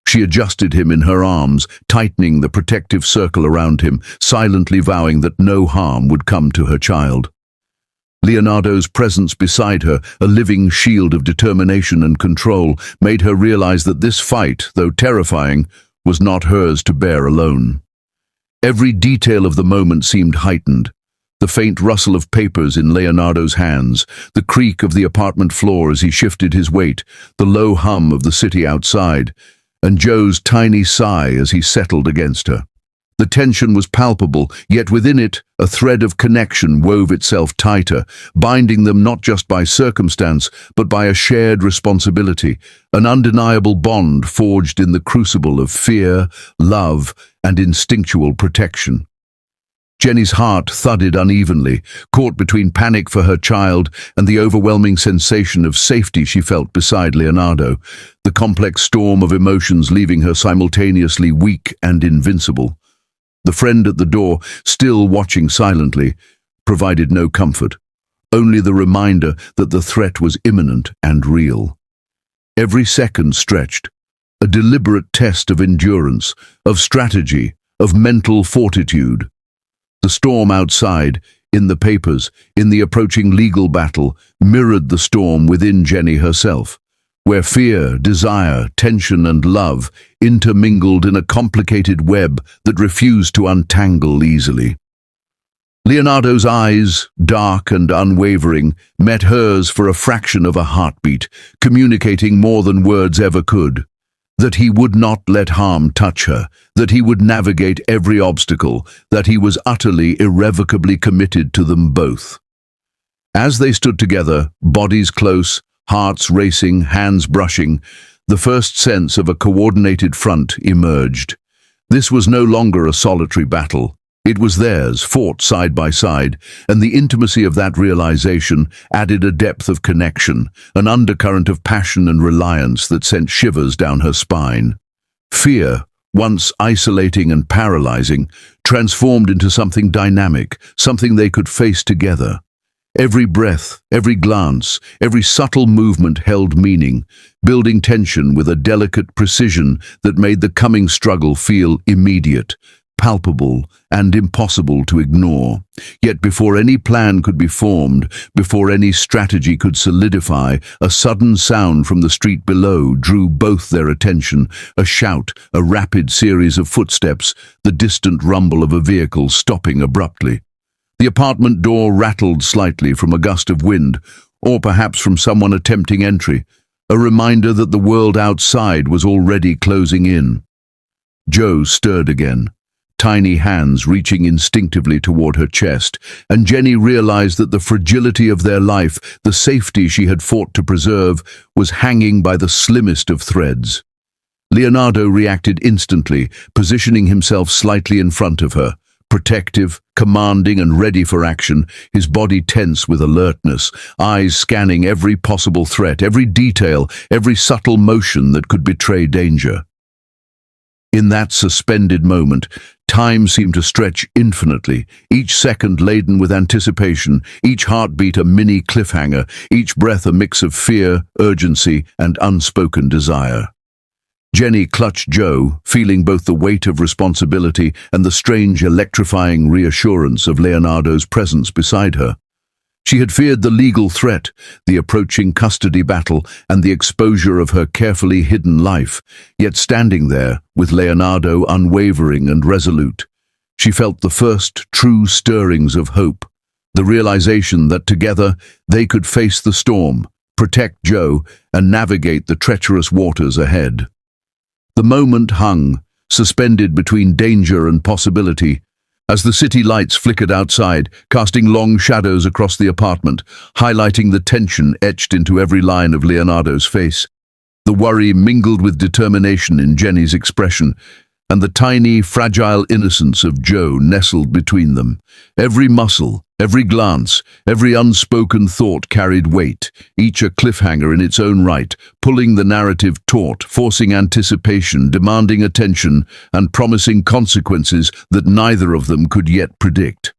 She adjusted him in her arms, tightening the protective circle around him, silently vowing that no harm would come to her child. Leonardo's presence beside her, a living shield of determination and control, made her realize that this fight, though terrifying, was not hers to bear alone. Every detail of the moment seemed heightened. The faint rustle of papers in Leonardo's hands, the creak of the apartment floor as he shifted his weight, the low hum of the city outside, and Joe's tiny sigh as he settled against her. The tension was palpable, yet within it, a thread of connection wove itself tighter, binding them not just by circumstance, but by a shared responsibility, an undeniable bond forged in the crucible of fear, love, and instinctual protection. Jenny's heart thudded unevenly, caught between panic for her child and the overwhelming sensation of safety she felt beside Leonardo, the complex storm of emotions leaving her simultaneously weak and invincible. The friend at the door, still watching silently, provided no comfort, only the reminder that the threat was imminent and real. Every second stretched, a deliberate test of endurance, of strategy, of mental fortitude. The storm outside, in the papers, in the approaching legal battle, mirrored the storm within Jenny herself, where fear, desire, tension, and love intermingled in a complicated web that refused to untangle easily. Leonardo's eyes, dark and unwavering, met hers for a fraction of a heartbeat, communicating more than words ever could. that he would not let harm touch her, that he would navigate every obstacle, that he was utterly, irrevocably committed to them both. As they stood together, bodies close, hearts racing, hands brushing, the first sense of a coordinated front emerged. This was no longer a solitary battle. It was theirs, fought side by side, and the intimacy of that realization added a depth of connection, an undercurrent of passion and reliance that sent shivers down her spine. Fear, once isolating and paralyzing, transformed into something dynamic, something they could face together. Every breath, every glance, every subtle movement held meaning, building tension with a delicate precision that made the coming struggle feel immediate, palpable, and impossible to ignore. Yet before any plan could be formed, before any strategy could solidify, a sudden sound from the street below drew both their attention, a shout, a rapid series of footsteps, the distant rumble of a vehicle stopping abruptly. The apartment door rattled slightly from a gust of wind, or perhaps from someone attempting entry, a reminder that the world outside was already closing in. Joe stirred again, tiny hands reaching instinctively toward her chest, and Jenny realized that the fragility of their life, the safety she had fought to preserve, was hanging by the slimmest of threads. Leonardo reacted instantly, positioning himself slightly in front of her, protective, commanding and ready for action, his body tense with alertness, eyes scanning every possible threat, every detail, every subtle motion that could betray danger. In that suspended moment, time seemed to stretch infinitely, each second laden with anticipation, each heartbeat a mini cliffhanger, each breath a mix of fear, urgency, and unspoken desire. Jenny clutched Joe, feeling both the weight of responsibility and the strange, electrifying reassurance of Leonardo's presence beside her. She had feared the legal threat, the approaching custody battle, and the exposure of her carefully hidden life, yet standing there, with Leonardo unwavering and resolute, she felt the first true stirrings of hope, the realization that together they could face the storm, protect Joe, and navigate the treacherous waters ahead. The moment hung, suspended between danger and possibility, as the city lights flickered outside, casting long shadows across the apartment, highlighting the tension etched into every line of Leonardo's face. The worry mingled with determination in Jenny's expression, and the tiny, fragile innocence of Joe nestled between them. Every muscle, every glance, every unspoken thought carried weight, each a cliffhanger in its own right, pulling the narrative taut, forcing anticipation, demanding attention, and promising consequences that neither of them could yet predict.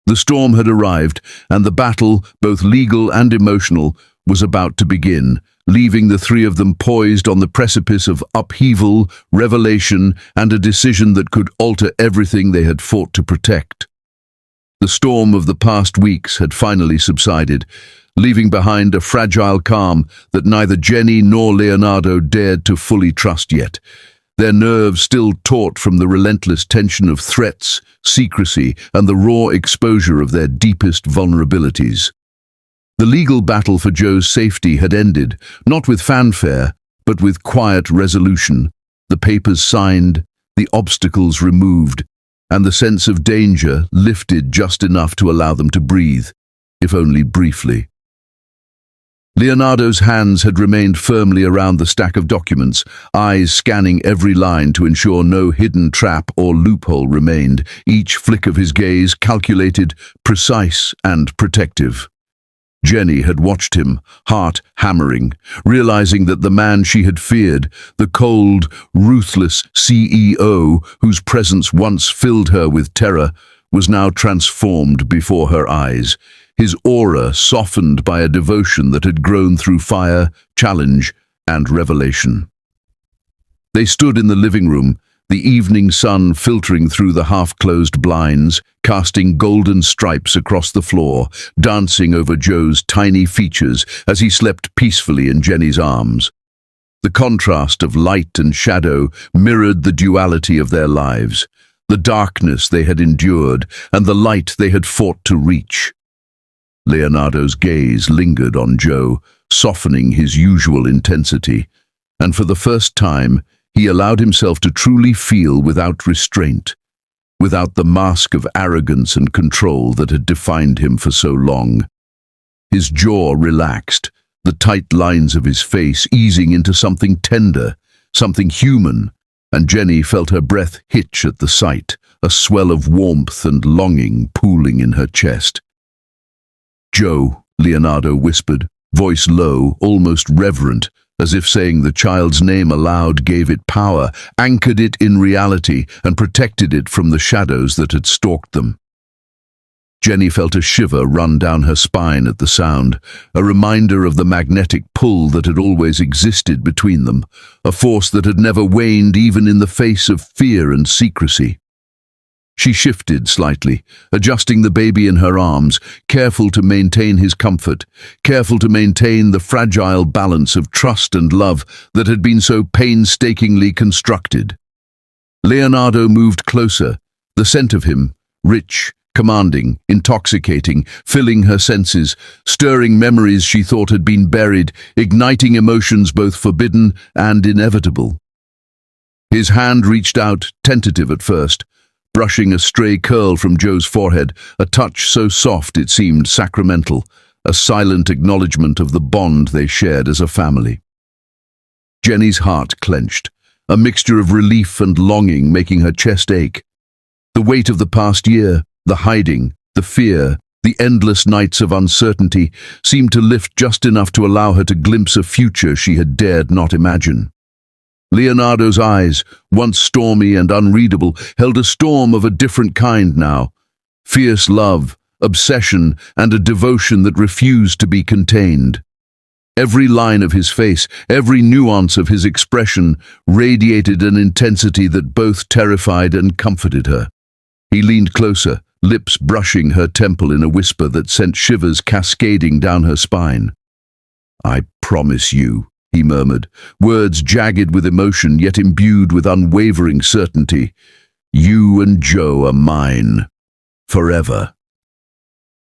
The storm had arrived, and the battle, both legal and emotional, was about to begin, leaving the three of them poised on the precipice of upheaval, revelation, and a decision that could alter everything they had fought to protect. The storm of the past weeks had finally subsided, leaving behind a fragile calm that neither Jenny nor Leonardo dared to fully trust yet, their nerves still taut from the relentless tension of threats, secrecy, and the raw exposure of their deepest vulnerabilities. The legal battle for Joe's safety had ended, not with fanfare, but with quiet resolution, the papers signed, the obstacles removed, and the sense of danger lifted just enough to allow them to breathe, if only briefly. Leonardo's hands had remained firmly around the stack of documents, eyes scanning every line to ensure no hidden trap or loophole remained, each flick of his gaze calculated, precise, and protective. Jenny had watched him, heart hammering, realizing that the man she had feared, the cold, ruthless CEO whose presence once filled her with terror, was now transformed before her eyes, his aura softened by a devotion that had grown through fire, challenge, and revelation. They stood in the living room, the evening sun filtering through the half-closed blinds, casting golden stripes across the floor, dancing over Joe's tiny features as he slept peacefully in Jenny's arms. The contrast of light and shadow mirrored the duality of their lives, the darkness they had endured and the light they had fought to reach. Leonardo's gaze lingered on Joe, softening his usual intensity, and for the first time, he allowed himself to truly feel without restraint, without the mask of arrogance and control that had defined him for so long. His jaw relaxed, the tight lines of his face easing into something tender, something human, and Jenny felt her breath hitch at the sight, a swell of warmth and longing pooling in her chest. "Joe," Leonardo whispered, voice low, almost reverent, as if saying the child's name aloud gave it power, anchored it in reality, and protected it from the shadows that had stalked them. Jenny felt a shiver run down her spine at the sound, a reminder of the magnetic pull that had always existed between them, a force that had never waned even in the face of fear and secrecy. She shifted slightly, adjusting the baby in her arms, careful to maintain his comfort, careful to maintain the fragile balance of trust and love that had been so painstakingly constructed. Leonardo moved closer, the scent of him, rich, commanding, intoxicating, filling her senses, stirring memories she thought had been buried, igniting emotions both forbidden and inevitable. His hand reached out, tentative at first, brushing a stray curl from Joe's forehead, a touch so soft it seemed sacramental, a silent acknowledgement of the bond they shared as a family. Jenny's heart clenched, a mixture of relief and longing making her chest ache. The weight of the past year, the hiding, the fear, the endless nights of uncertainty seemed to lift just enough to allow her to glimpse a future she had dared not imagine. Leonardo's eyes, once stormy and unreadable, held a storm of a different kind now. Fierce love, obsession, and a devotion that refused to be contained. Every line of his face, every nuance of his expression radiated an intensity that both terrified and comforted her. He leaned closer, lips brushing her temple in a whisper that sent shivers cascading down her spine. "I promise you," he murmured, words jagged with emotion yet imbued with unwavering certainty, "you and Joe are mine. Forever."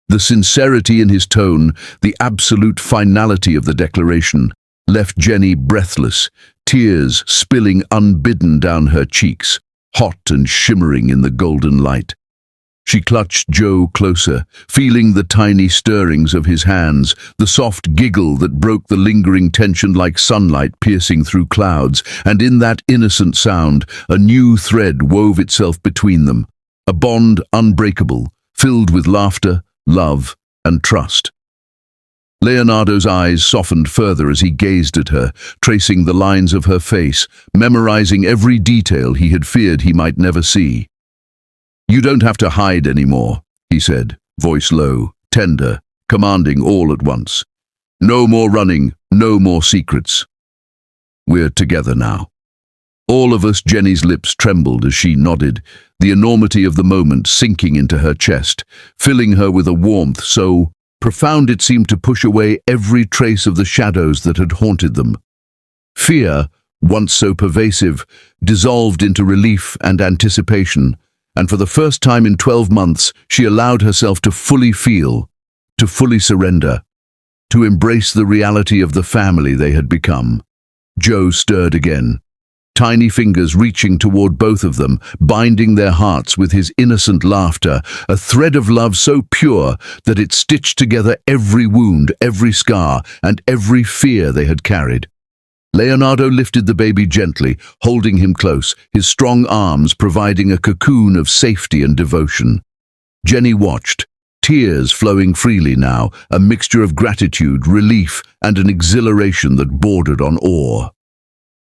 The sincerity in his tone, the absolute finality of the declaration, left Jenny breathless, tears spilling unbidden down her cheeks, hot and shimmering in the golden light. She clutched Joe closer, feeling the tiny stirrings of his hands, the soft giggle that broke the lingering tension like sunlight piercing through clouds, and in that innocent sound, a new thread wove itself between them, a bond unbreakable, filled with laughter, love, and trust. Leonardo's eyes softened further as he gazed at her, tracing the lines of her face, memorizing every detail he had feared he might never see. "You don't have to hide anymore," he said, voice low, tender, commanding all at once. "No more running, no more secrets. We're together now." All of us, Jenny's lips trembled as she nodded, the enormity of the moment sinking into her chest, filling her with a warmth so profound it seemed to push away every trace of the shadows that had haunted them. Fear, once so pervasive, dissolved into relief and anticipation, and for the first time in 12 months, she allowed herself to fully feel, to fully surrender, to embrace the reality of the family they had become. Joe stirred again, tiny fingers reaching toward both of them, binding their hearts with his innocent laughter, a thread of love so pure that it stitched together every wound, every scar, and every fear they had carried. Leonardo lifted the baby gently, holding him close, his strong arms providing a cocoon of safety and devotion. Jenny watched, tears flowing freely now, a mixture of gratitude, relief, and an exhilaration that bordered on awe.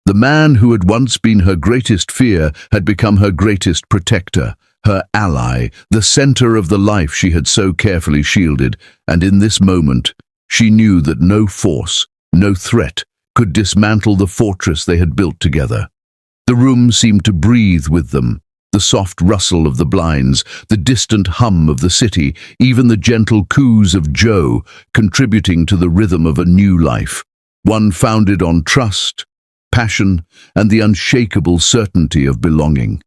The man who had once been her greatest fear had become her greatest protector, her ally, the center of the life she had so carefully shielded, and in this moment, she knew that no force, no threat, could dismantle the fortress they had built together. The room seemed to breathe with them, the soft rustle of the blinds, the distant hum of the city, even the gentle coos of Joe, contributing to the rhythm of a new life, one founded on trust, passion, and the unshakable certainty of belonging.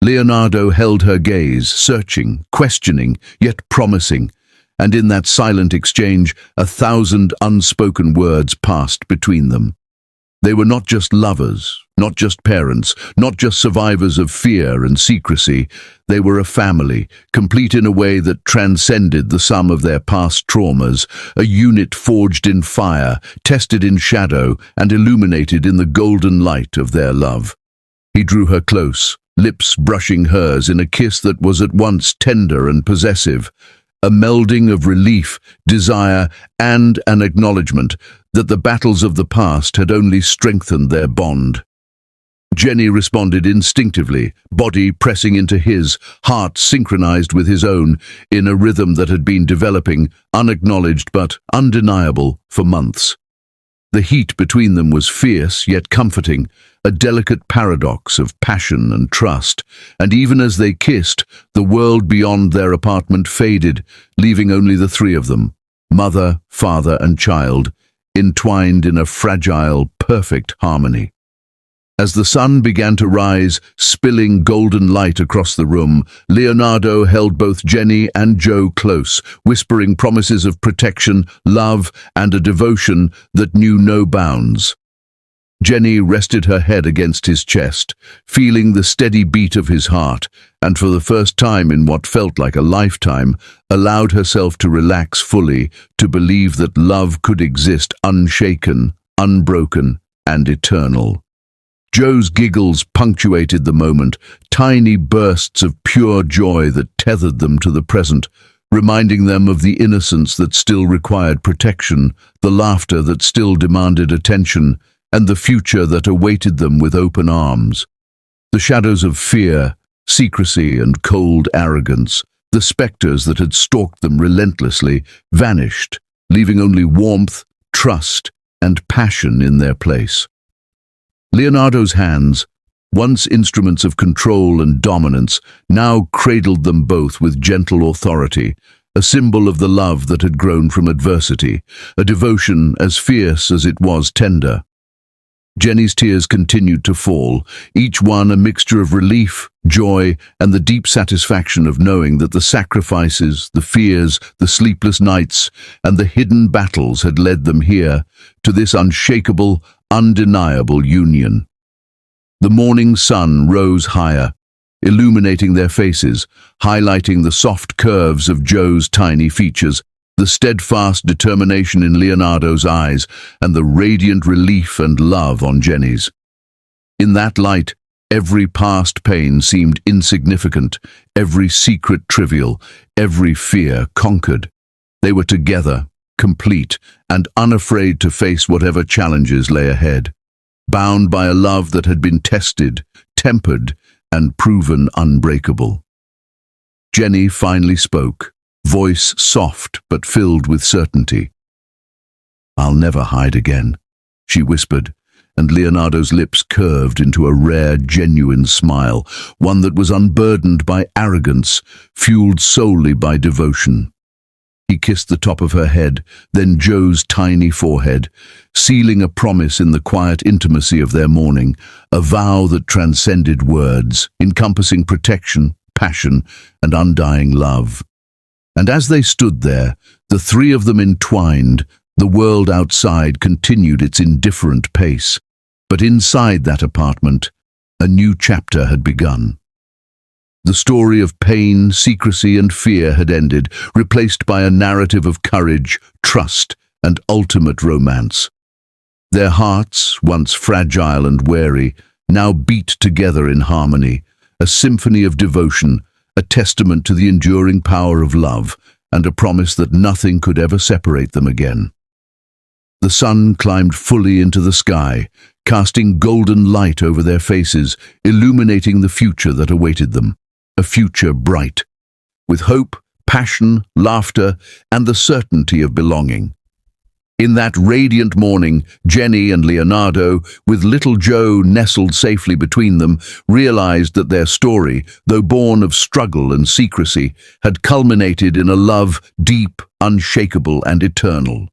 Leonardo held her gaze, searching, questioning, yet promising, and in that silent exchange, 1,000 unspoken words passed between them. They were not just lovers, Not just parents, not just survivors of fear and secrecy. They were a family, complete in a way that transcended the sum of their past traumas, a unit forged in fire, tested in shadow, and illuminated in the golden light of their love. He drew her close, lips brushing hers in a kiss that was at once tender and possessive, a melding of relief, desire, and an acknowledgement that the battles of the past had only strengthened their bond. Jenny responded instinctively, body pressing into his, heart synchronized with his own, in a rhythm that had been developing, unacknowledged but undeniable, for months. The heat between them was fierce yet comforting, a delicate paradox of passion and trust, and even as they kissed, the world beyond their apartment faded, leaving only the three of them, mother, father, and child, entwined in a fragile, perfect harmony. As the sun began to rise, spilling golden light across the room, Leonardo held both Jenny and Joe close, whispering promises of protection, love, and a devotion that knew no bounds. Jenny rested her head against his chest, feeling the steady beat of his heart, and for the first time in what felt like a lifetime, allowed herself to relax fully, to believe that love could exist unshaken, unbroken, and eternal. Joe's giggles punctuated the moment, tiny bursts of pure joy that tethered them to the present, reminding them of the innocence that still required protection, the laughter that still demanded attention, and the future that awaited them with open arms. The shadows of fear, secrecy, and cold arrogance, the specters that had stalked them relentlessly, vanished, leaving only warmth, trust, and passion in their place. Leonardo's hands, once instruments of control and dominance, now cradled them both with gentle authority, a symbol of the love that had grown from adversity, a devotion as fierce as it was tender. Jenny's tears continued to fall, each one a mixture of relief, joy, and the deep satisfaction of knowing that the sacrifices, the fears, the sleepless nights, and the hidden battles had led them here, to this unshakable, undeniable union. The morning sun rose higher, illuminating their faces, highlighting the soft curves of Joe's tiny features, the steadfast determination in Leonardo's eyes, and the radiant relief and love on Jenny's. In that light, every past pain seemed insignificant, every secret trivial, every fear conquered. They were together, complete, and unafraid to face whatever challenges lay ahead, bound by a love that had been tested, tempered, and proven unbreakable. Jenny finally spoke, voice soft but filled with certainty. "I'll never hide again," she whispered, and Leonardo's lips curved into a rare, genuine smile, one that was unburdened by arrogance, fueled solely by devotion. He kissed the top of her head, then Joe's tiny forehead, sealing a promise in the quiet intimacy of their morning, a vow that transcended words, encompassing protection, passion, and undying love. And as they stood there, the three of them entwined, the world outside continued its indifferent pace. But inside that apartment, a new chapter had begun. The story of pain, secrecy, and fear had ended, replaced by a narrative of courage, trust, and ultimate romance. Their hearts, once fragile and wary, now beat together in harmony, a symphony of devotion, a testament to the enduring power of love, and a promise that nothing could ever separate them again. The sun climbed fully into the sky, casting golden light over their faces, illuminating the future that awaited them. A future bright, with hope, passion, laughter, and the certainty of belonging. In that radiant morning, Jenny and Leonardo, with little Joe nestled safely between them, realized that their story, though born of struggle and secrecy, had culminated in a love deep, unshakable, and eternal.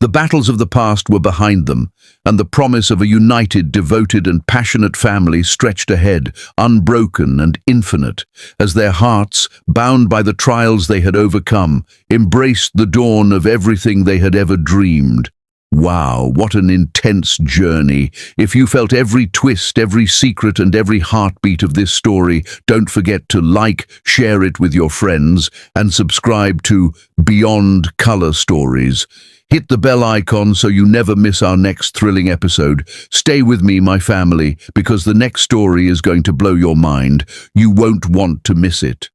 The battles of the past were behind them, and the promise of a united, devoted, and passionate family stretched ahead, unbroken and infinite, as their hearts, bound by the trials they had overcome, embraced the dawn of everything they had ever dreamed. Wow, what an intense journey. If you felt every twist, every secret, and every heartbeat of this story, don't forget to like, share it with your friends, and subscribe to Beyond Color Stories. Hit the bell icon so you never miss our next thrilling episode. Stay with me, my family, because the next story is going to blow your mind. You won't want to miss it.